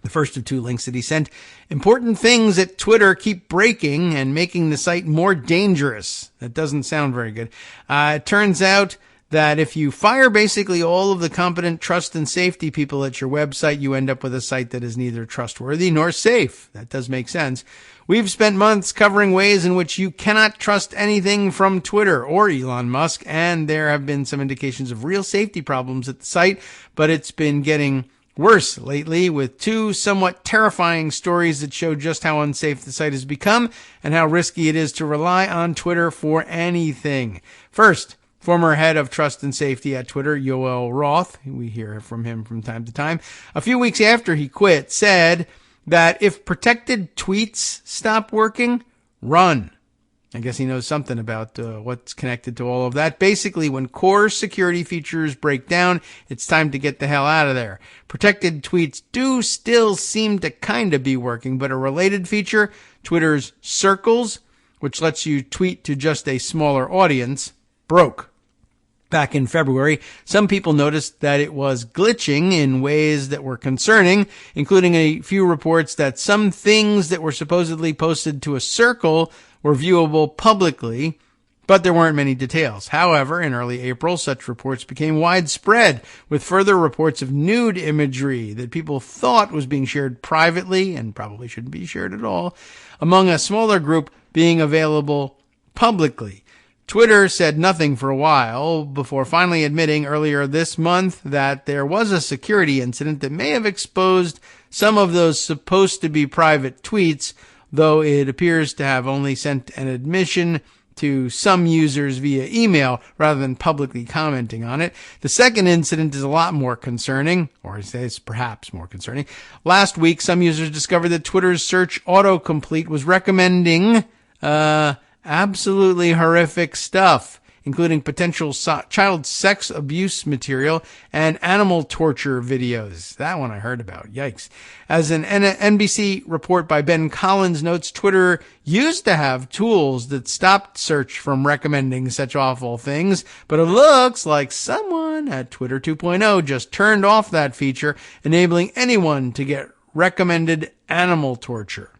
first of two links that he sent. Important things at Twitter keep breaking and making the site more dangerous. That doesn't sound very good. It turns out that if you fire basically all of the competent trust and safety people at your website, you end up with a site that is neither trustworthy nor safe. That does make sense. We've spent months covering ways in which you cannot trust anything from Twitter or Elon Musk, and there have been some indications of real safety problems at the site, but it's been getting worse lately, with two somewhat terrifying stories that show just how unsafe the site has become and how risky it is to rely on Twitter for anything. First, former head of trust and safety at Twitter, Yoel Roth, we hear from him from time to time, a few weeks after he quit, said that if protected tweets stop working, run. I guess he knows something about what's connected to all of that. Basically, when core security features break down, it's time to get the hell out of there. Protected tweets do still seem to kind of be working, but a related feature, Twitter's Circles, which lets you tweet to just a smaller audience, broke. Back in February, some people noticed that it was glitching in ways that were concerning, including a few reports that some things that were supposedly posted to a circle were viewable publicly, but there weren't many details. However, in early April, such reports became widespread, with further reports of nude imagery that people thought was being shared privately and probably shouldn't be shared at all, among a smaller group being available publicly. Twitter said nothing for a while before finally admitting earlier this month that there was a security incident that may have exposed some of those supposed to be private tweets, though it appears to have only sent an admission to some users via email rather than publicly commenting on it. The second incident is a lot more concerning, or it's perhaps more concerning. Last week, some users discovered that Twitter's search autocomplete was recommending absolutely horrific stuff, including potential child sex abuse material and animal torture videos. That one I heard about. Yikes. As an NBC report by Ben Collins notes, Twitter used to have tools that stopped search from recommending such awful things, but it looks like someone at Twitter 2.0 just turned off that feature, enabling anyone to get recommended animal torture.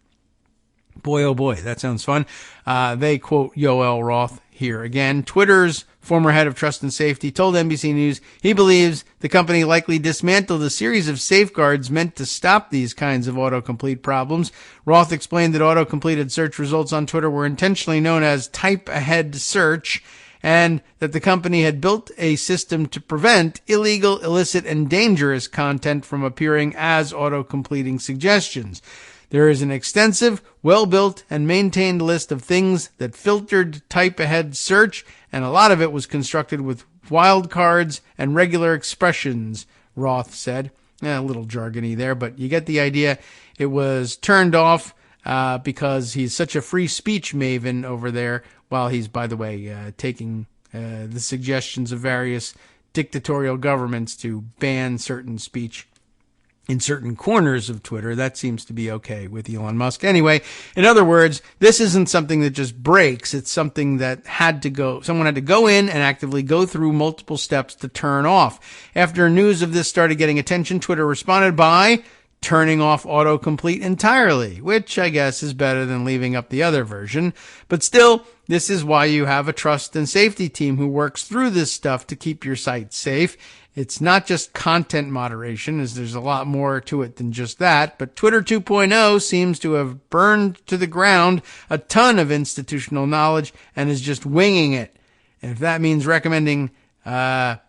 Boy, oh boy, that sounds fun. They quote Yoel Roth here again. Twitter's former head of trust and safety told NBC News he believes the company likely dismantled a series of safeguards meant to stop these kinds of autocomplete problems. Roth explained that auto-completed search results on Twitter were intentionally known as type-ahead search, and that the company had built a system to prevent illegal, illicit, and dangerous content from appearing as auto-completing suggestions. There is an extensive, well-built, and maintained list of things that filtered type-ahead search, and a lot of it was constructed with wildcards and regular expressions, Roth said. A little jargony there, but you get the idea. It was turned off because he's such a free speech maven over there, while he's, by the way, taking the suggestions of various dictatorial governments to ban certain speech in certain corners of Twitter. That seems to be okay with Elon Musk. Anyway, in other words, this isn't something that just breaks. It's something that someone had to go in and actively go through multiple steps to turn off. After news of this started getting attention, Twitter responded by turning off autocomplete entirely, which I guess is better than leaving up the other version. But still, this is why you have a trust and safety team who works through this stuff to keep your site safe. It's not just content moderation, as there's a lot more to it than just that, but Twitter 2.0 seems to have burned to the ground a ton of institutional knowledge and is just winging it. And if that means recommending, I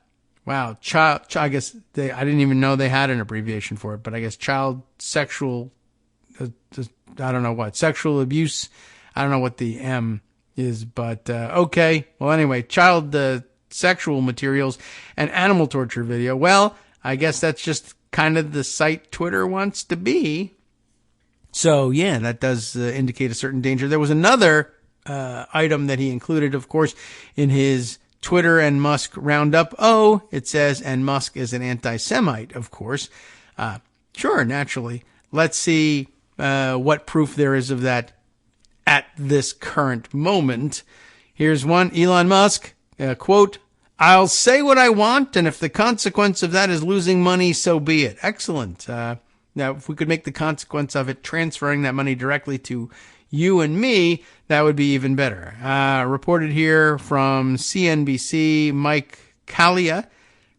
guess I didn't even know they had an abbreviation for it, but I guess sexual abuse. I don't know what the M is, but okay. Well, anyway, child sexual materials and animal torture video. Well, I guess that's just kind of the site Twitter wants to be. So, yeah, that does indicate a certain danger. There was another item that he included, of course, in his Twitter and Musk roundup. Oh, it says, and Musk is an anti-Semite, of course. Sure, naturally. Let's see what proof there is of that at this current moment. Here's one. Elon Musk, quote, "I'll say what I want, and if the consequence of that is losing money, so be it." Excellent. Now, if we could make the consequence of it transferring that money directly to you and me, that would be even better. Reported here from CNBC, Mike Kalia.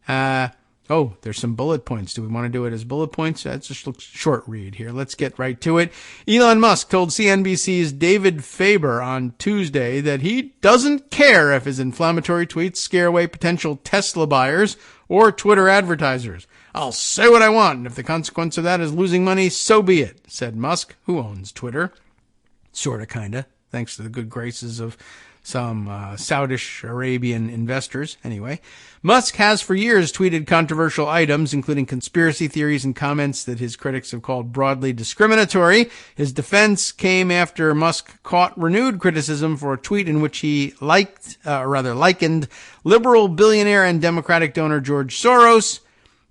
There's some bullet points. Do we want to do it as bullet points? That's just a short read here. Let's get right to it. Elon Musk told CNBC's David Faber on Tuesday that he doesn't care if his inflammatory tweets scare away potential Tesla buyers or Twitter advertisers. "I'll say what I want, and if the consequence of that is losing money, so be it," said Musk, who owns Twitter. Sorta, kinda, thanks to the good graces of some Saudish Arabian investors. Anyway, Musk has for years tweeted controversial items, including conspiracy theories and comments that his critics have called broadly discriminatory. His defense came after Musk caught renewed criticism for a tweet in which he likened liberal billionaire and Democratic donor George Soros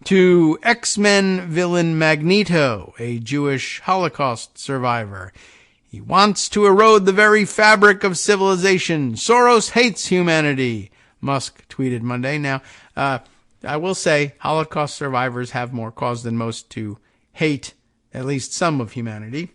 to X-Men villain Magneto, a Jewish Holocaust survivor. "He wants to erode the very fabric of civilization. Soros hates humanity," Musk tweeted Monday. Now, I will say Holocaust survivors have more cause than most to hate at least some of humanity,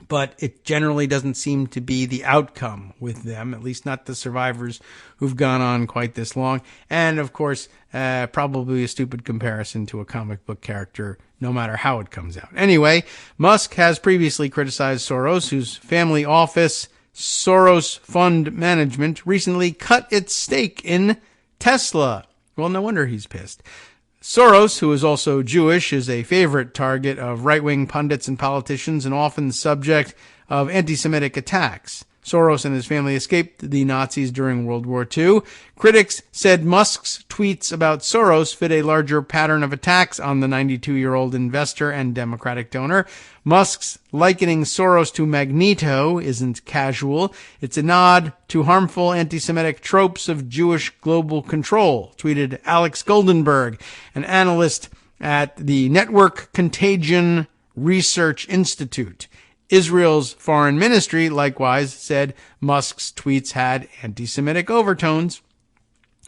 but it generally doesn't seem to be the outcome with them, at least not the survivors who've gone on quite this long. And, of course, probably a stupid comparison to a comic book character, no matter how it comes out. Anyway, Musk has previously criticized Soros, whose family office, Soros Fund Management, recently cut its stake in Tesla. Well, no wonder he's pissed. Soros, who is also Jewish, is a favorite target of right-wing pundits and politicians and often the subject of anti-Semitic attacks. Soros and his family escaped the Nazis during World War II. Critics said Musk's tweets about Soros fit a larger pattern of attacks on the 92-year-old investor and Democratic donor. Musk's likening Soros to Magneto isn't casual. It's a nod to harmful anti-Semitic tropes of Jewish global control, tweeted Alex Goldenberg, an analyst at the Network Contagion Research Institute. Israel's foreign ministry likewise said Musk's tweets had anti-Semitic overtones.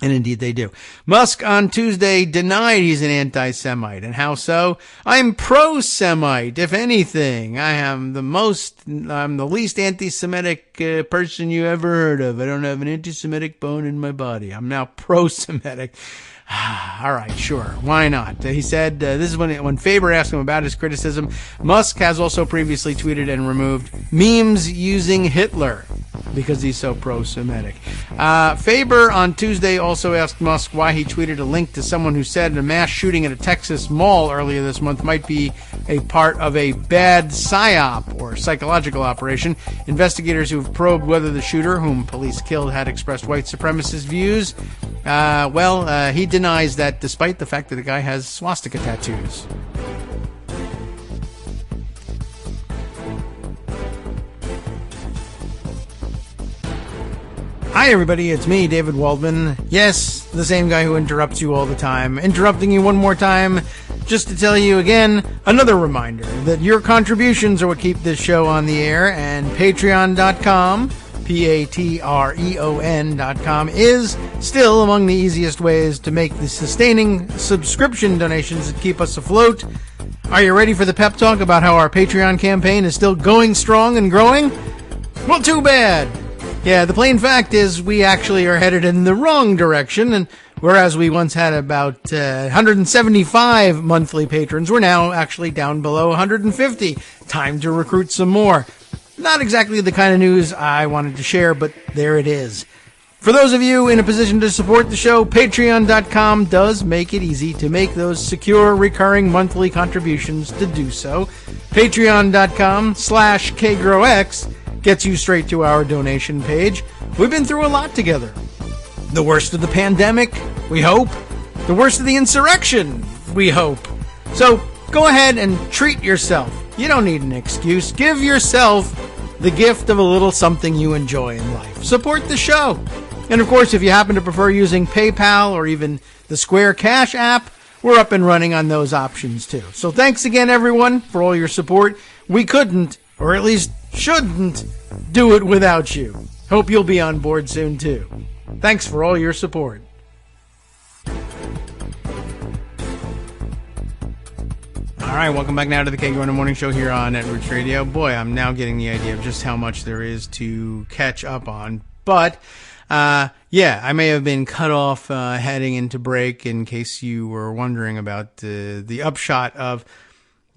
And indeed they do. Musk on Tuesday denied he's an anti-Semite. And how so? "I'm pro-Semite, if anything. I'm the least anti-Semitic anti-Semitic person you ever heard of. I don't have an anti-Semitic bone in my body. I'm now pro-Semitic. All right, sure. Why not? He said, this is when Faber asked him about his criticism. Musk has also previously tweeted and removed memes using Hitler because he's so pro-Semitic. Faber on Tuesday also asked Musk why he tweeted a link to someone who said a mass shooting at a Texas mall earlier this month might be a part of a bad psyop or psychological operation. Investigators who have probed whether the shooter, whom police killed, had expressed white supremacist views, he denies that, despite the fact that the guy has swastika tattoos. Hi everybody, it's me, David Waldman. Yes, the same guy who interrupts you all the time. Interrupting you one more time just to tell you again, another reminder that your contributions are what keep this show on the air, and patreon.com, patreon.com, is still among the easiest ways to make the sustaining subscription donations that keep us afloat. Are you ready for the pep talk about how our Patreon campaign is still going strong and growing? Well, too bad. Yeah, the plain fact is we actually are headed in the wrong direction, and whereas we once had about 175 monthly patrons, we're now actually down below 150. Time to recruit some more. Not exactly the kind of news I wanted to share, but there it is. For those of you in a position to support the show, patreon.com does make it easy to make those secure, recurring monthly contributions to do so. Patreon.com/KagroX gets you straight to our donation page. We've been through a lot together. The worst of the pandemic, we hope. The worst of the insurrection, we hope. So go ahead and treat yourself. You don't need an excuse. Give yourself the gift of a little something you enjoy in life. Support the show. And of course, if you happen to prefer using PayPal or even the Square Cash app, we're up and running on those options too. So thanks again, everyone, for all your support. We couldn't, or at least shouldn't, do it without you. Hope you'll be on board soon too. Thanks for all your support. All right, welcome back now to the Kagro in the Morning Show here on Networks Radio. Boy, I'm now getting the idea of just how much there is to catch up on. But, I may have been cut off heading into break in case you were wondering about the upshot of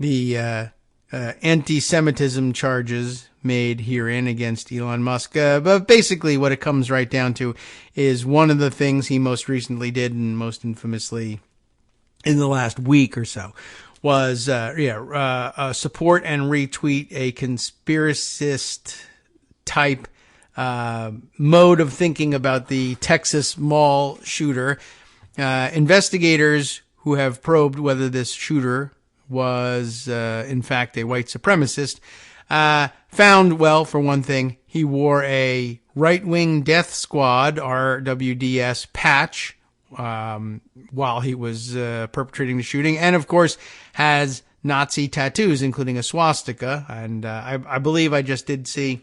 the anti-Semitism charges made herein against Elon Musk. But basically what it comes right down to is one of the things he most recently did, and most infamously in the last week or so, was support and retweet a conspiracist type mode of thinking about the Texas mall shooter. Investigators who have probed whether this shooter was in fact a white supremacist found, well, for one thing, he wore a right-wing death squad, RWDS, patch while he was perpetrating the shooting, and of course has Nazi tattoos, including a swastika. And I believe I just did see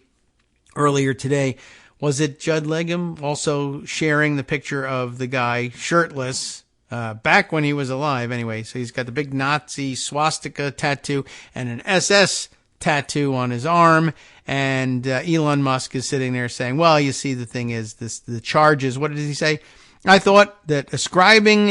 earlier today, was it Judd Legum also sharing the picture of the guy shirtless back when he was alive anyway. So he's got the big Nazi swastika tattoo and an SS tattoo on his arm. And Elon Musk is sitting there saying, well, you see, the thing is, the charges, what did he say? I thought that ascribing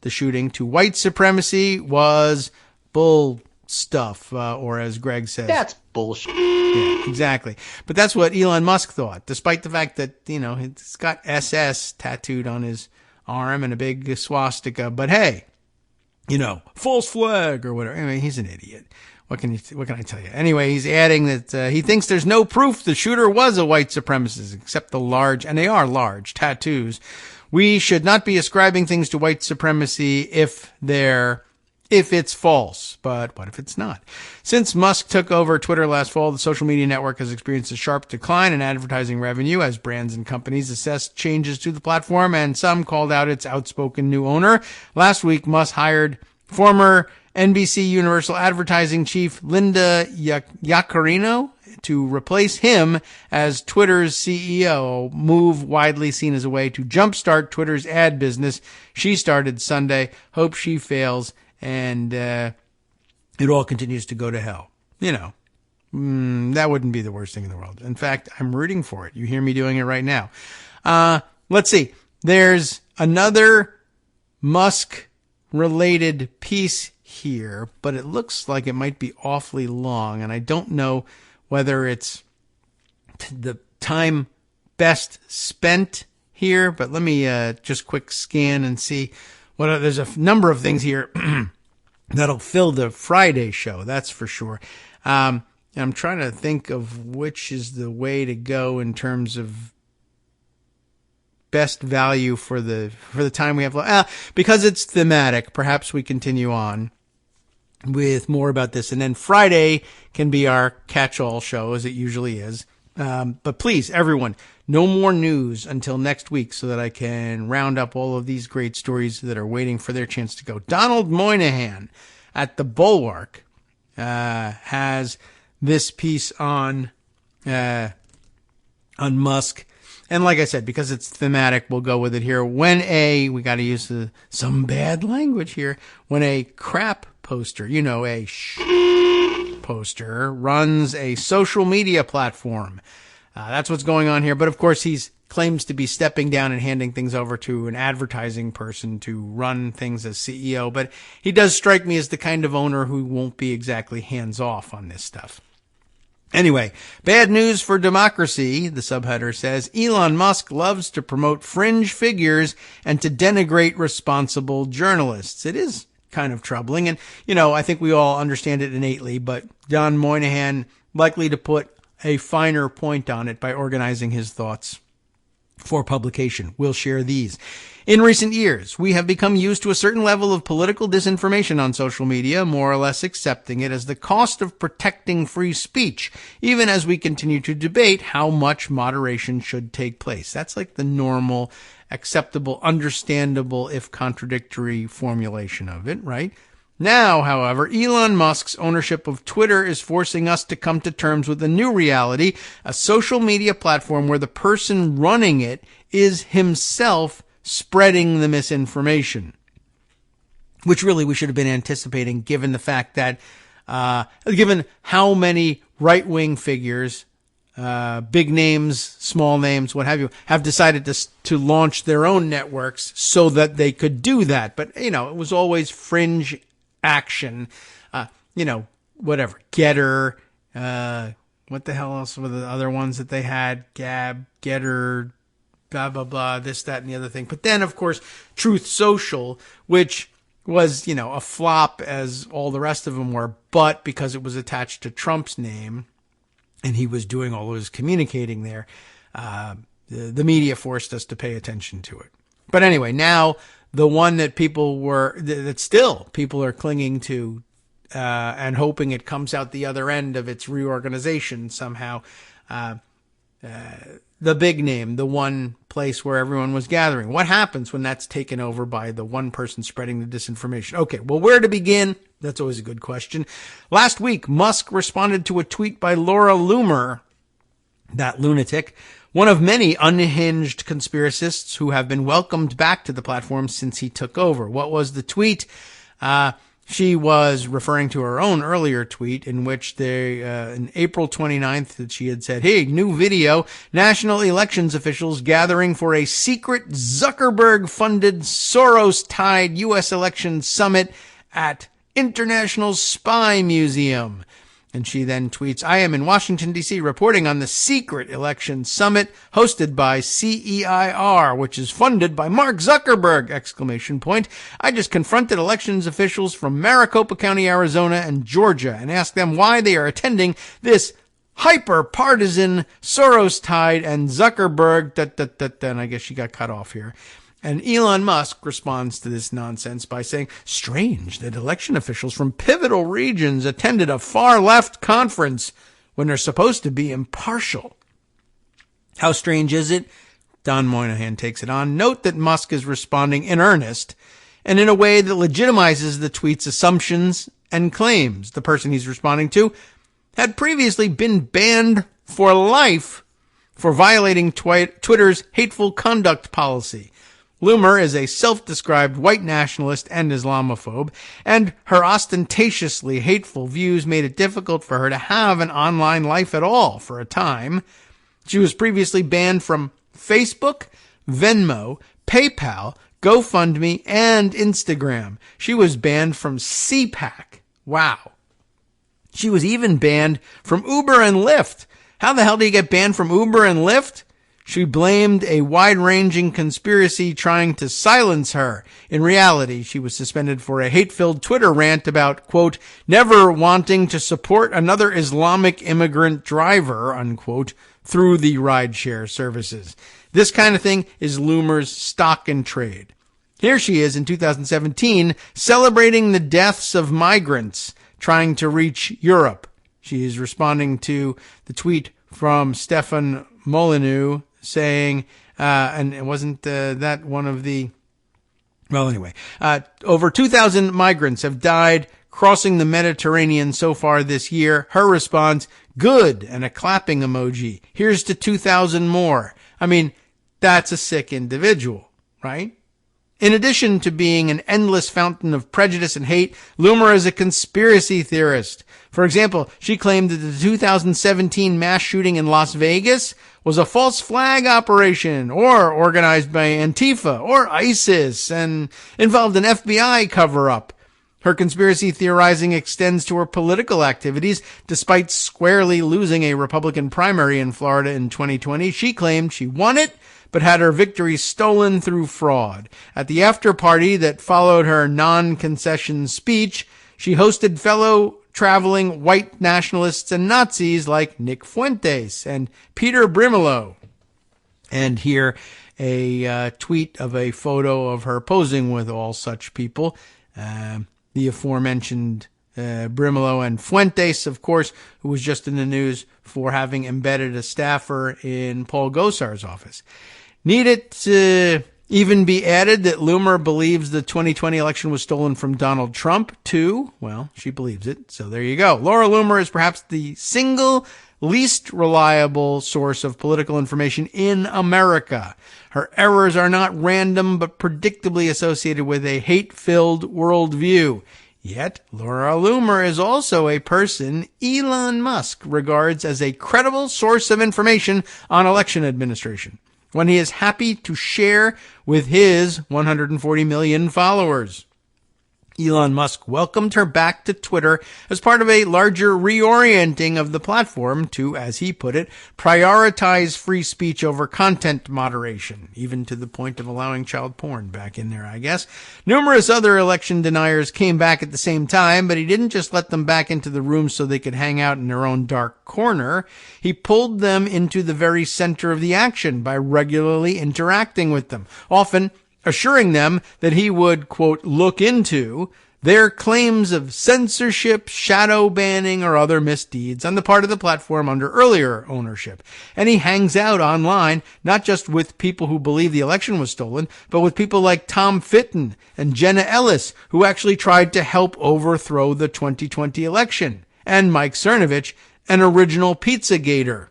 the shooting, to white supremacy was bull stuff, or as Greg says, that's bullshit. Yeah, exactly. But that's what Elon Musk thought, despite the fact that, it's got SS tattooed on his arm and a big swastika. But hey, false flag or whatever. Anyway, he's an idiot. What can I tell you? Anyway, he's adding that he thinks there's no proof the shooter was a white supremacist, except the large, and they are large, tattoos. We should not be ascribing things to white supremacy if it's false. But what if it's not? Since Musk took over Twitter last fall, the social media network has experienced a sharp decline in advertising revenue as brands and companies assessed changes to the platform, and some called out its outspoken new owner. Last week, Musk hired former NBC Universal Advertising chief Linda Yaccarino to replace him as Twitter's CEO, a move widely seen as a way to jumpstart Twitter's ad business. She started Sunday. Hope she fails and it all continues to go to hell. That wouldn't be the worst thing in the world. In fact, I'm rooting for it. You hear me doing it right now. Let's see. There's another Musk-related piece here, but it looks like it might be awfully long, and I don't know whether it's the time best spent here, but let me just quick scan and see. There's a number of things here that'll fill the Friday show, that's for sure. I'm trying to think of which is the way to go in terms of best value for the time we have. Because it's thematic, perhaps we continue on with more about this. And then Friday can be our catch-all show, as it usually is. But please, everyone, no more news until next week so that I can round up all of these great stories that are waiting for their chance to go. Donald Moynihan at the Bulwark has this piece on Musk. And like I said, because it's thematic, we'll go with it here. We got to use some bad language here. When a crap poster, a poster, runs a social media platform. That's what's going on here. But of course, he claims to be stepping down and handing things over to an advertising person to run things as CEO. But he does strike me as the kind of owner who won't be exactly hands off on this stuff. Anyway, bad news for democracy, the subheader says. Elon Musk loves to promote fringe figures and to denigrate responsible journalists. It is kind of troubling. And, I think we all understand it innately, but Don Moynihan likely to put a finer point on it by organizing his thoughts for publication. We'll share these. In recent years, we have become used to a certain level of political disinformation on social media, more or less accepting it as the cost of protecting free speech, even as we continue to debate how much moderation should take place. That's like the normal, acceptable, understandable, if contradictory formulation of it, right? Now, however, Elon Musk's ownership of Twitter is forcing us to come to terms with a new reality, a social media platform where the person running it is himself spreading the misinformation, which really we should have been anticipating given the fact that, given how many right-wing figures, big names, small names, what have you, have decided to launch their own networks so that they could do that. But, it was always fringe action, whatever, Getter, what the hell else were the other ones that they had? Gab, Getter, blah, blah, blah, this, that, and the other thing. But then, of course, Truth Social, which was, a flop as all the rest of them were, but because it was attached to Trump's name and he was doing all of his communicating there, the media forced us to pay attention to it. But anyway, now the one that people are clinging to and hoping it comes out the other end of its reorganization somehow, the big name, the one place where everyone was gathering. What happens when that's taken over by the one person spreading the disinformation? Okay, well, where to begin? That's always a good question. Last week, Musk responded to a tweet by Laura Loomer, that lunatic, one of many unhinged conspiracists who have been welcomed back to the platform since he took over. What was the tweet? She was referring to her own earlier tweet in which in April 29th that she had said, hey, new video, national elections officials gathering for a secret Zuckerberg-funded, Soros-tied U.S. election summit at International Spy Museum. And she then tweets, I am in Washington, D.C. reporting on the secret election summit hosted by CEIR, which is funded by Mark Zuckerberg, ! I just confronted elections officials from Maricopa County, Arizona and Georgia and asked them why they are attending this hyper-partisan, Soros-tied and Zuckerberg, and I guess she got cut off here. And Elon Musk responds to this nonsense by saying, strange that election officials from pivotal regions attended a far-left conference when they're supposed to be impartial. How strange is it? Don Moynihan takes it on. Note that Musk is responding in earnest and in a way that legitimizes the tweet's assumptions and claims. The person he's responding to had previously been banned for life for violating Twitter's hateful conduct policy. Loomer is a self-described white nationalist and Islamophobe, and her ostentatiously hateful views made it difficult for her to have an online life at all for a time. She was previously banned from Facebook, Venmo, PayPal, GoFundMe, and Instagram. She was banned from CPAC. Wow. She was even banned from Uber and Lyft. How the hell do you get banned from Uber and Lyft? She blamed a wide-ranging conspiracy trying to silence her. In reality, she was suspended for a hate-filled Twitter rant about, quote, never wanting to support another Islamic immigrant driver, unquote, through the rideshare services. This kind of thing is Loomer's stock in trade. Here she is in 2017 celebrating the deaths of migrants trying to reach Europe. She is responding to the tweet from Stefan Molyneux saying, and it wasn't that one of the, well, anyway, over 2,000 migrants have died crossing the Mediterranean so far this year. Her response, good, and a clapping emoji. Here's to 2,000 more. I mean, that's a sick individual, right? In addition to being an endless fountain of prejudice and hate, Loomer is a conspiracy theorist. For example, she claimed that the 2017 mass shooting in Las Vegas was a false flag operation or organized by Antifa or ISIS and involved an FBI cover-up. Her conspiracy theorizing extends to her political activities. Despite squarely losing a Republican primary in Florida in 2020, she claimed she won it, but had her victory stolen through fraud. At the after-party that followed her non-concession speech, she hosted fellow traveling white nationalists and Nazis like Nick Fuentes and Peter Brimelow. And here a tweet of a photo of her posing with all such people. The aforementioned Brimelow and Fuentes, of course, who was just in the news for having embedded a staffer in Paul Gosar's office. Need it to even be added that Loomer believes the 2020 election was stolen from Donald Trump, too? Well, she believes it, so there you go. Laura Loomer is perhaps the single least reliable source of political information in America. Her errors are not random, but predictably associated with a hate-filled worldview. Yet, Laura Loomer is also a person Elon Musk regards as a credible source of information on election administration, when he is happy to share with his 140 million followers. Elon Musk welcomed her back to Twitter as part of a larger reorienting of the platform to, as he put it, prioritize free speech over content moderation, even to the point of allowing child porn back in there, I guess. Numerous other election deniers came back at the same time, but he didn't just let them back into the room so they could hang out in their own dark corner. He pulled them into the very center of the action by regularly interacting with them, often assuring them that he would, quote, look into their claims of censorship, shadow banning, or other misdeeds on the part of the platform under earlier ownership. And he hangs out online, not just with people who believe the election was stolen, but with people like Tom Fitton and Jenna Ellis, who actually tried to help overthrow the 2020 election, and Mike Cernovich, an original Pizzagator.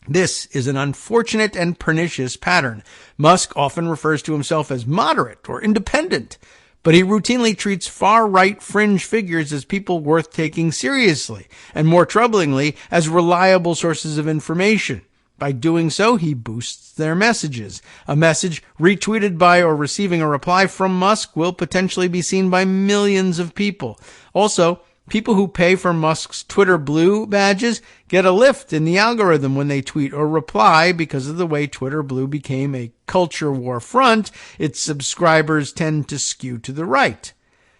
This is an unfortunate and pernicious pattern. Musk often refers to himself as moderate or independent, but he routinely treats far-right fringe figures as people worth taking seriously, and more troublingly, as reliable sources of information. By doing so, he boosts their messages. A message retweeted by or receiving a reply from Musk will potentially be seen by millions of people. Also, people who pay for Musk's Twitter Blue badges get a lift in the algorithm when they tweet or reply because of the way Twitter Blue became a culture war front. Its subscribers tend to skew to the right.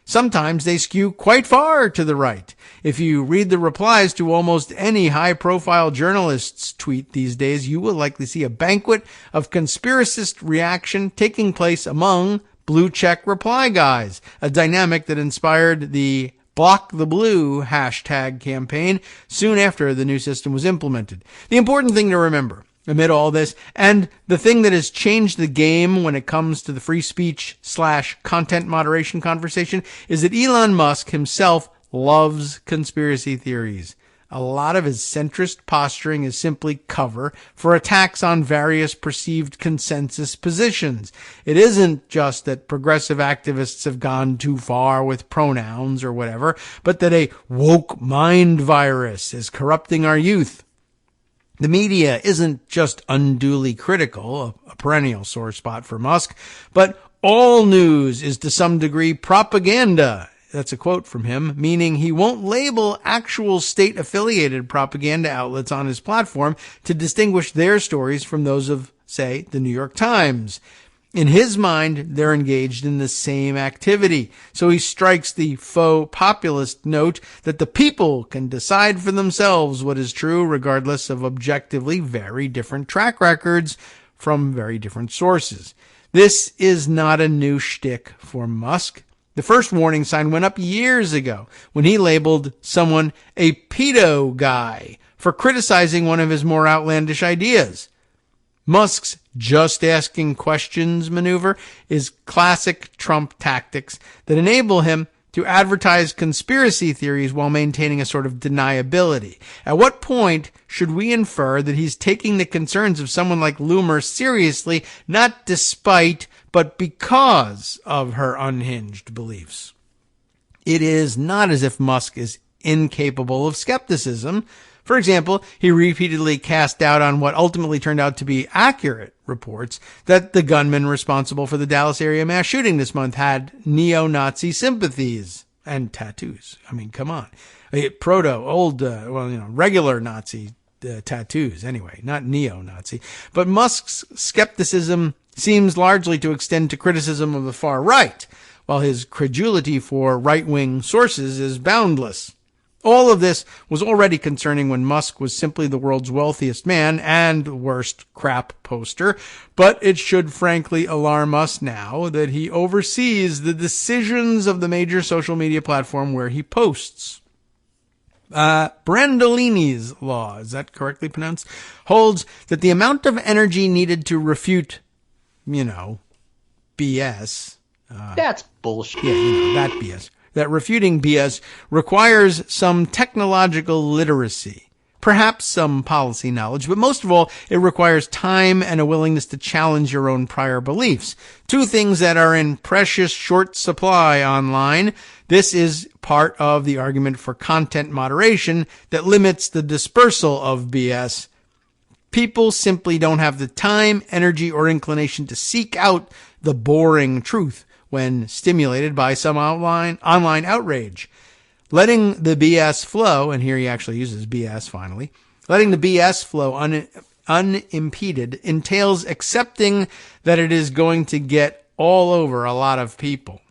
Sometimes they skew quite far to the right. If you read the replies to almost any high-profile journalist's tweet these days, you will likely see a banquet of conspiracist reaction taking place among blue check reply guys, a dynamic that inspired the Block the Blue hashtag campaign soon after the new system was implemented. The important thing to remember amid all this, and the thing that has changed the game when it comes to the free speech / content moderation conversation, is that Elon Musk himself loves conspiracy theories. A lot of his centrist posturing is simply cover for attacks on various perceived consensus positions. It isn't just that progressive activists have gone too far with pronouns or whatever, but that a woke mind virus is corrupting our youth. The media isn't just unduly critical, a perennial sore spot for Musk, but all news is to some degree propaganda. That's a quote from him, meaning he won't label actual state-affiliated propaganda outlets on his platform to distinguish their stories from those of, say, the New York Times. In his mind, they're engaged in the same activity. So he strikes the faux populist note that the people can decide for themselves what is true, regardless of objectively very different track records from very different sources. This is not a new shtick for Musk. The first warning sign went up years ago when he labeled someone a pedo guy for criticizing one of his more outlandish ideas. Musk's just asking questions maneuver is classic Trump tactics that enable him to advertise conspiracy theories while maintaining a sort of deniability. At what point should we infer that he's taking the concerns of someone like Loomer seriously, not despite, but because of her unhinged beliefs? It is not as if Musk is incapable of skepticism. For example, he repeatedly cast doubt on what ultimately turned out to be accurate reports that the gunman responsible for the Dallas area mass shooting this month had neo-Nazi sympathies and tattoos. I mean, come on. Regular Nazi tattoos anyway, not neo-Nazi. But Musk's skepticism seems largely to extend to criticism of the far right, while his credulity for right-wing sources is boundless. All of this was already concerning when Musk was simply the world's wealthiest man and worst crap poster, but it should frankly alarm us now that he oversees the decisions of the major social media platform where he posts. Brandolini's law, is that correctly pronounced, holds that the amount of energy needed to refute, BS. That's bullshit. Yeah, that BS. That refuting BS requires some technological literacy, perhaps some policy knowledge, but most of all, it requires time and a willingness to challenge your own prior beliefs. Two things that are in precious short supply online. This is part of the argument for content moderation that limits the dispersal of BS. People simply don't have the time, energy, or inclination to seek out the boring truth when stimulated by some online outrage. Letting the BS flow, and here he actually uses BS finally, letting the BS flow unimpeded entails accepting that it is going to get all over a lot of people.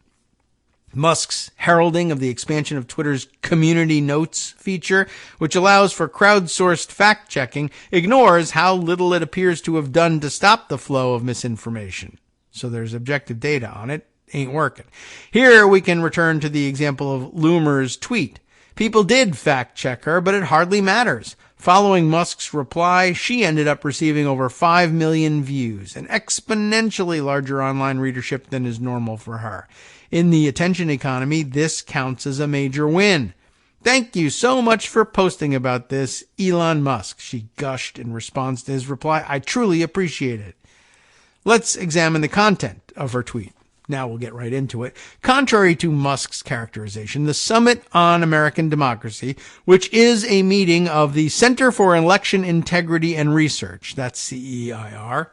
Musk's heralding of the expansion of Twitter's community notes feature, which allows for crowdsourced fact-checking, ignores how little it appears to have done to stop the flow of misinformation. So there's objective data on it. Ain't working. Here we can return to the example of Loomer's tweet. People did fact check her, but it hardly matters. Following Musk's reply, she ended up receiving over 5 million views, an exponentially larger online readership than is normal for her. In the attention economy, this counts as a major win. Thank you so much for posting about this, Elon Musk, she gushed in response to his reply. I truly appreciate it. Let's examine the content of her tweet. Now we'll get right into it. Contrary to Musk's characterization, the Summit on American Democracy, which is a meeting of the Center for Election Integrity and Research, that's CEIR,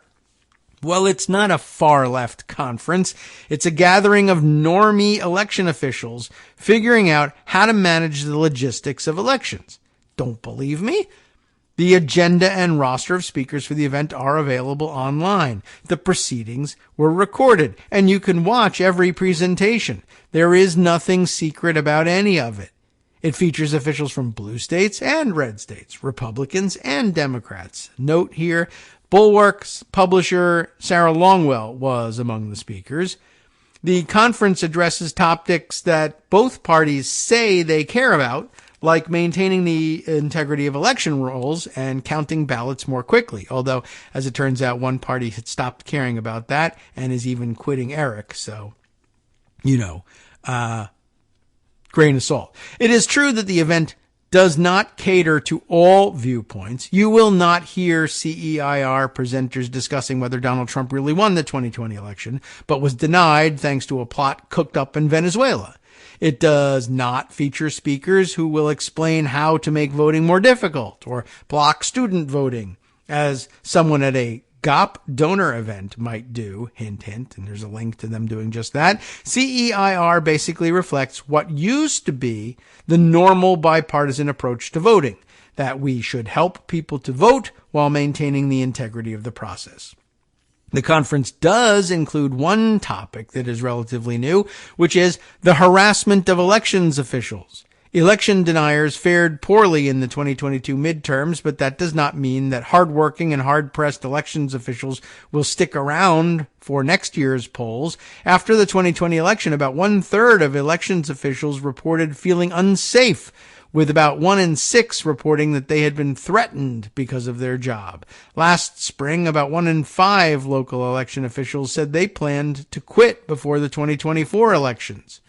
well, it's not a far-left conference. It's a gathering of normie election officials figuring out how to manage the logistics of elections. Don't believe me? The agenda and roster of speakers for the event are available online. The proceedings were recorded, and you can watch every presentation. There is nothing secret about any of it. It features officials from blue states and red states, Republicans and Democrats. Note here, Bulwark's publisher Sarah Longwell was among the speakers. The conference addresses topics that both parties say they care about, like maintaining the integrity of election rolls and counting ballots more quickly. Although, as it turns out, one party had stopped caring about that and is even quitting Eric. So, grain of salt. It is true that the event does not cater to all viewpoints. You will not hear CEIR presenters discussing whether Donald Trump really won the 2020 election, but was denied thanks to a plot cooked up in Venezuela. It does not feature speakers who will explain how to make voting more difficult or block student voting, as someone at a GOP donor event might do, hint, hint, and there's a link to them doing just that. CEIR basically reflects what used to be the normal bipartisan approach to voting, that we should help people to vote while maintaining the integrity of the process. The conference does include one topic that is relatively new, which is the harassment of elections officials. Election deniers fared poorly in the 2022 midterms, but that does not mean that hardworking and hard-pressed elections officials will stick around for next year's polls. After the 2020 election, about 1/3 of elections officials reported feeling unsafe, with about 1 in 6 reporting that they had been threatened because of their job. Last spring, about 1 in 5 local election officials said they planned to quit before the 2024 elections.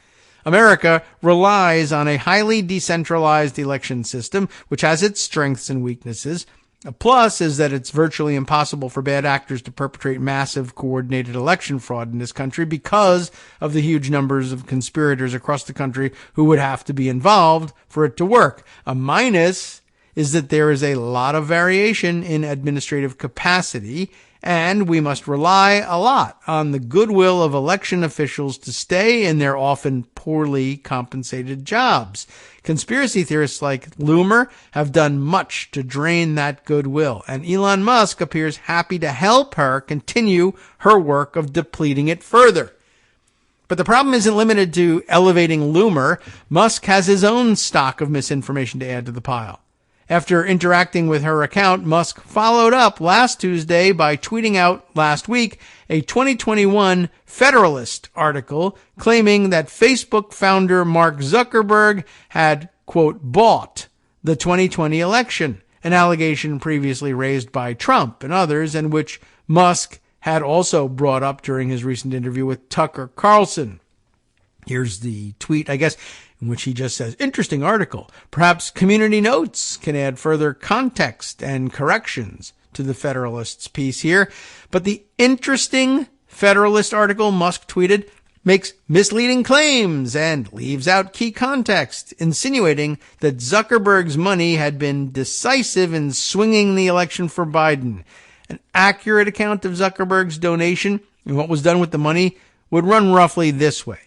America relies on a highly decentralized election system, which has its strengths and weaknesses. A plus is that it's virtually impossible for bad actors to perpetrate massive coordinated election fraud in this country because of the huge numbers of conspirators across the country who would have to be involved for it to work. A minus is that there is a lot of variation in administrative capacity, and we must rely a lot on the goodwill of election officials to stay in their often poorly compensated jobs. Conspiracy theorists like Loomer have done much to drain that goodwill, and Elon Musk appears happy to help her continue her work of depleting it further. But the problem isn't limited to elevating Loomer. Musk has his own stock of misinformation to add to the pile. After interacting with her account, Musk followed up last Tuesday by tweeting out last week a 2021 Federalist article claiming that Facebook founder Mark Zuckerberg had, quote, bought the 2020 election, an allegation previously raised by Trump and others, and which Musk had also brought up during his recent interview with Tucker Carlson. Here's the tweet, I guess, in which he just says, interesting article. Perhaps community notes can add further context and corrections to the Federalist's piece here. But the interesting Federalist article Musk tweeted makes misleading claims and leaves out key context, insinuating that Zuckerberg's money had been decisive in swinging the election for Biden. An accurate account of Zuckerberg's donation and what was done with the money would run roughly this way.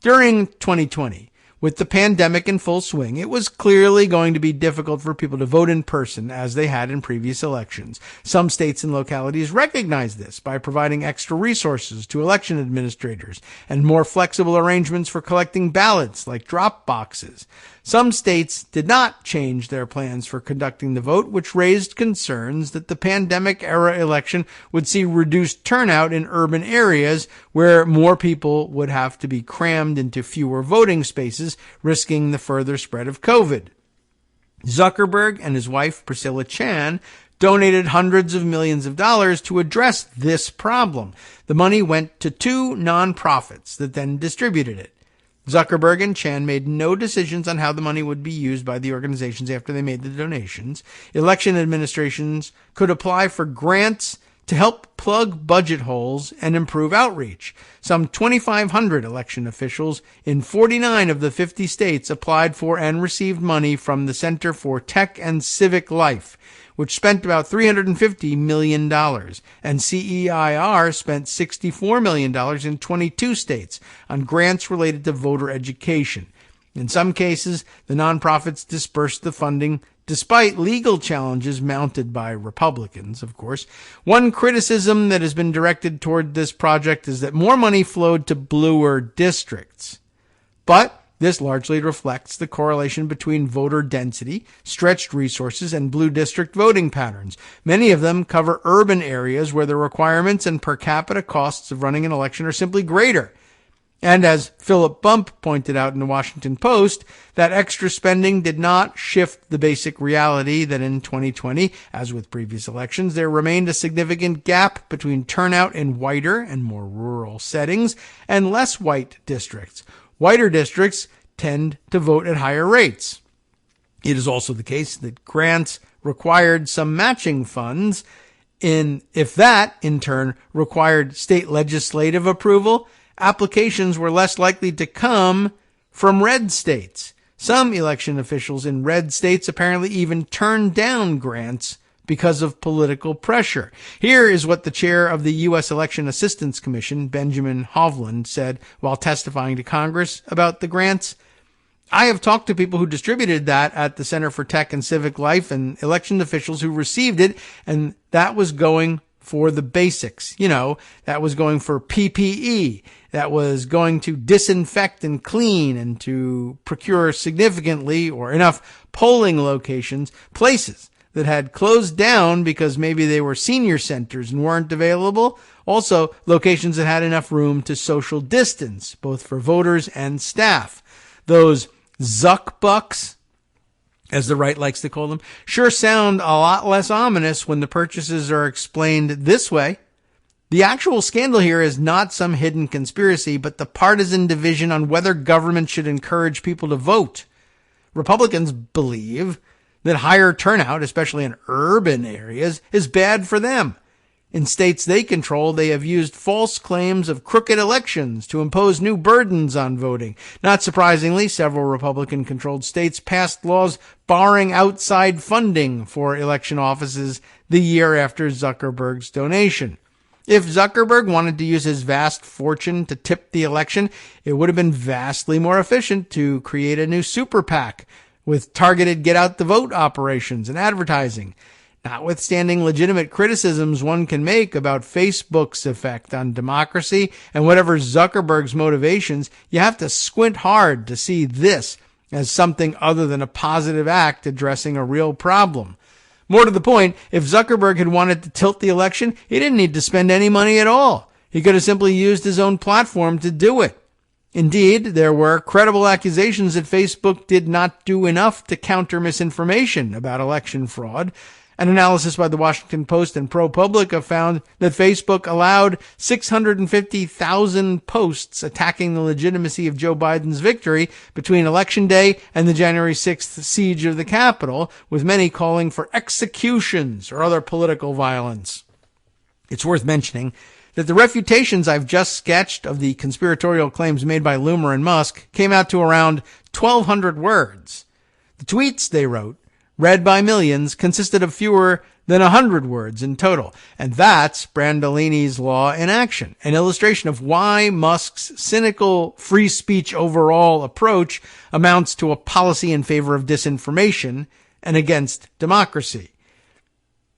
During 2020, with the pandemic in full swing, it was clearly going to be difficult for people to vote in person as they had in previous elections. Some states and localities recognized this by providing extra resources to election administrators and more flexible arrangements for collecting ballots like drop boxes. Some states did not change their plans for conducting the vote, which raised concerns that the pandemic-era election would see reduced turnout in urban areas where more people would have to be crammed into fewer voting spaces, risking the further spread of COVID. Zuckerberg and his wife, Priscilla Chan, donated hundreds of millions of dollars to address this problem. The money went to 2 nonprofits that then distributed it. Zuckerberg and Chan made no decisions on how the money would be used by the organizations after they made the donations. Election administrations could apply for grants to help plug budget holes and improve outreach. Some 2,500 election officials in 49 of the 50 states applied for and received money from the Center for Tech and Civic Life, which spent about $350 million, and CEIR spent $64 million in 22 states on grants related to voter education. In some cases, the nonprofits dispersed the funding despite legal challenges mounted by Republicans, of course. One criticism that has been directed toward this project is that more money flowed to bluer districts. But this largely reflects the correlation between voter density, stretched resources, and blue district voting patterns. Many of them cover urban areas where the requirements and per capita costs of running an election are simply greater. And as Philip Bump pointed out in the Washington Post, that extra spending did not shift the basic reality that in 2020, as with previous elections, there remained a significant gap between turnout in whiter and more rural settings and less white districts. Whiter districts tend to vote at higher rates. It is also the case that grants required some matching funds, if that, in turn, required state legislative approval, applications were less likely to come from red states. Some election officials in red states apparently even turned down grants because of political pressure. Here is what the chair of the U.S. Election Assistance Commission, Benjamin Hovland, said while testifying to Congress about the grants. I have talked to people who distributed that at the Center for Tech and Civic Life and election officials who received it, and that was going for the basics. That was going for PPE. That was going to disinfect and clean and to procure significantly or enough polling locations, places that had closed down because maybe they were senior centers and weren't available. Also, locations that had enough room to social distance, both for voters and staff. Those Zuck bucks, as the right likes to call them, sure sound a lot less ominous when the purchases are explained this way. The actual scandal here is not some hidden conspiracy, but the partisan division on whether government should encourage people to vote. Republicans believe that higher turnout, especially in urban areas, is bad for them. In states they control, they have used false claims of crooked elections to impose new burdens on voting. Not surprisingly, several Republican-controlled states passed laws barring outside funding for election offices the year after Zuckerberg's donation. If Zuckerberg wanted to use his vast fortune to tip the election, it would have been vastly more efficient to create a new super PAC with targeted get-out-the-vote operations and advertising. Notwithstanding legitimate criticisms one can make about Facebook's effect on democracy and whatever Zuckerberg's motivations, you have to squint hard to see this as something other than a positive act addressing a real problem. More to the point, if Zuckerberg had wanted to tilt the election, he didn't need to spend any money at all. He could have simply used his own platform to do it. Indeed, there were credible accusations that Facebook did not do enough to counter misinformation about election fraud. An analysis by the Washington Post and ProPublica found that Facebook allowed 650,000 posts attacking the legitimacy of Joe Biden's victory between Election Day and the January 6th siege of the Capitol, with many calling for executions or other political violence. It's worth mentioning that the refutations I've just sketched of the conspiratorial claims made by Loomer and Musk came out to around 1,200 words. The tweets they wrote, read by millions, consisted of fewer than 100 words in total. And that's Brandolini's law in action, an illustration of why Musk's cynical free speech overall approach amounts to a policy in favor of disinformation and against democracy.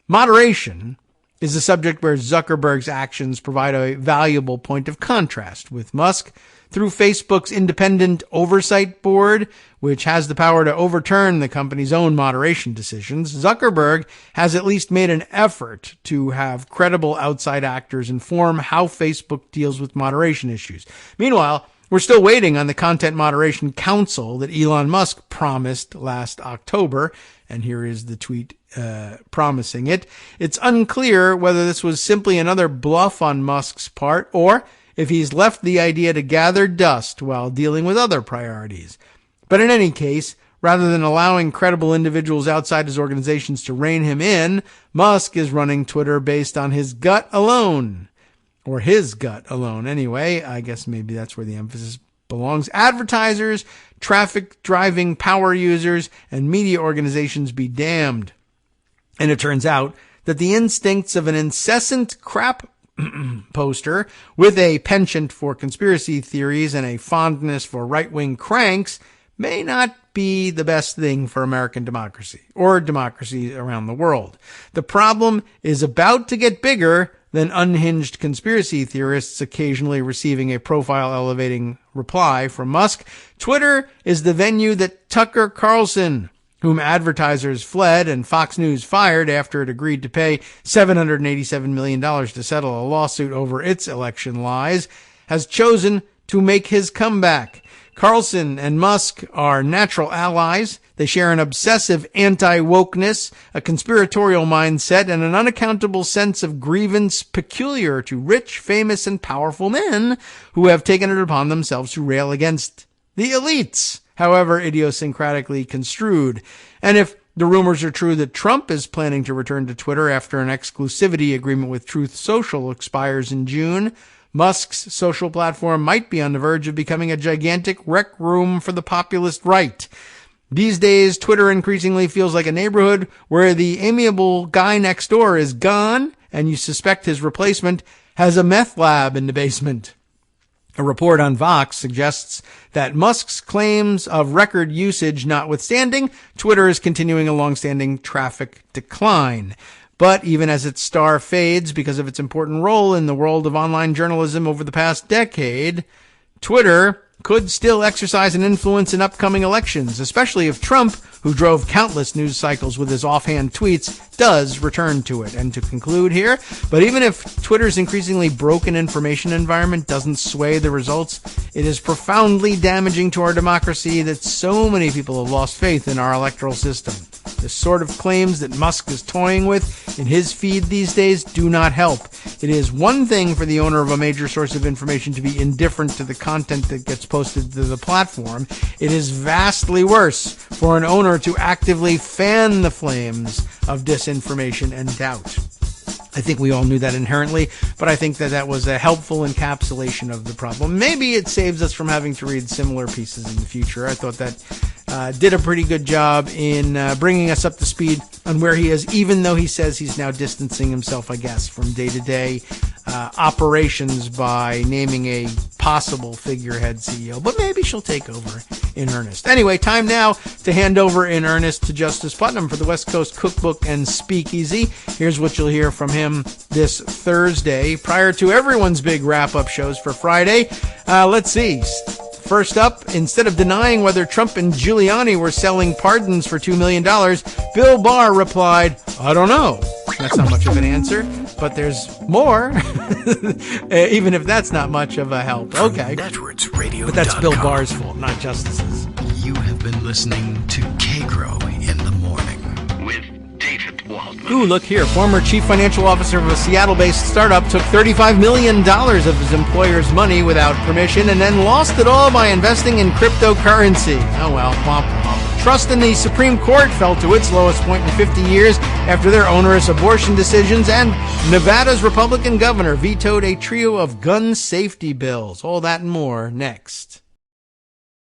Moderation is a subject where Zuckerberg's actions provide a valuable point of contrast with Musk. Through Facebook's independent oversight board, which has the power to overturn the company's own moderation decisions, Zuckerberg has at least made an effort to have credible outside actors inform how Facebook deals with moderation issues. Meanwhile, we're still waiting on the Content Moderation Council that Elon Musk promised last October, and here is the tweet promising it. It's unclear whether this was simply another bluff on Musk's part, or if he's left the idea to gather dust while dealing with other priorities. But in any case, rather than allowing credible individuals outside his organizations to rein him in, Musk is running Twitter based on his gut alone. Or his gut alone, anyway. I guess maybe that's where the emphasis belongs. Advertisers, traffic driving power users, and media organizations be damned. And it turns out that the instincts of an incessant crap poster with a penchant for conspiracy theories and a fondness for right-wing cranks may not be the best thing for American democracy or democracy around the world. The problem is about to get bigger than unhinged conspiracy theorists occasionally receiving a profile-elevating reply from Musk. Twitter is the venue that Tucker Carlson, whom advertisers fled and Fox News fired after it agreed to pay $787 million to settle a lawsuit over its election lies, has chosen to make his comeback. Carlson and Musk are natural allies. They share an obsessive anti-wokeness, a conspiratorial mindset, and an unaccountable sense of grievance peculiar to rich, famous, and powerful men who have taken it upon themselves to rail against the elites however idiosyncratically construed. And if the rumors are true that Trump is planning to return to Twitter after an exclusivity agreement with Truth Social expires in June, Musk's social platform might be on the verge of becoming a gigantic rec room for the populist right. These days, Twitter increasingly feels like a neighborhood where the amiable guy next door is gone and you suspect his replacement has a meth lab in the basement. A report on Vox suggests that Musk's claims of record usage notwithstanding, Twitter is continuing a long-standing traffic decline. But even as its star fades because of its important role in the world of online journalism over the past decade, Twitter could still exercise an influence in upcoming elections, especially if Trump, who drove countless news cycles with his offhand tweets, does return to it. And to conclude here, but even if Twitter's increasingly broken information environment doesn't sway the results, it is profoundly damaging to our democracy that so many people have lost faith in our electoral system. The sort of claims that Musk is toying with in his feed these days do not help. It is one thing for the owner of a major source of information to be indifferent to the content that gets posted to the platform. It is vastly worse for an owner to actively fan the flames of disinformation and doubt. I think we all knew that inherently, but I think that that was a helpful encapsulation of the problem. Maybe it saves us from having to read similar pieces in the future. I thought that did a pretty good job in bringing us up to speed on where he is, even though he says he's now distancing himself, I guess, from day-to-day operations by naming a possible figurehead CEO. But maybe she'll take over in earnest. Anyway, time now to hand over in earnest to Justice Putnam for the West Coast Cookbook and Speakeasy. Here's what you'll hear from him this Thursday, prior to everyone's big wrap-up shows for Friday. Let's see. First up, instead of denying whether Trump and Giuliani were selling pardons for $2 million, Bill Barr replied, I don't know. That's not much of an answer, but there's more, even if that's not much of a help. Okay. But that's Bill Barr's fault, not Justice's. You have been listening to Kagro in the Morning with David Waldman. Ooh, look here. Former chief financial officer of a Seattle-based startup took $35 million of his employer's money without permission and then lost it all by investing in cryptocurrency. Oh well, womp womp. Trust in the Supreme Court fell to its lowest point in 50 years after their onerous abortion decisions, and Nevada's Republican governor vetoed a trio of gun safety bills. All that and more next.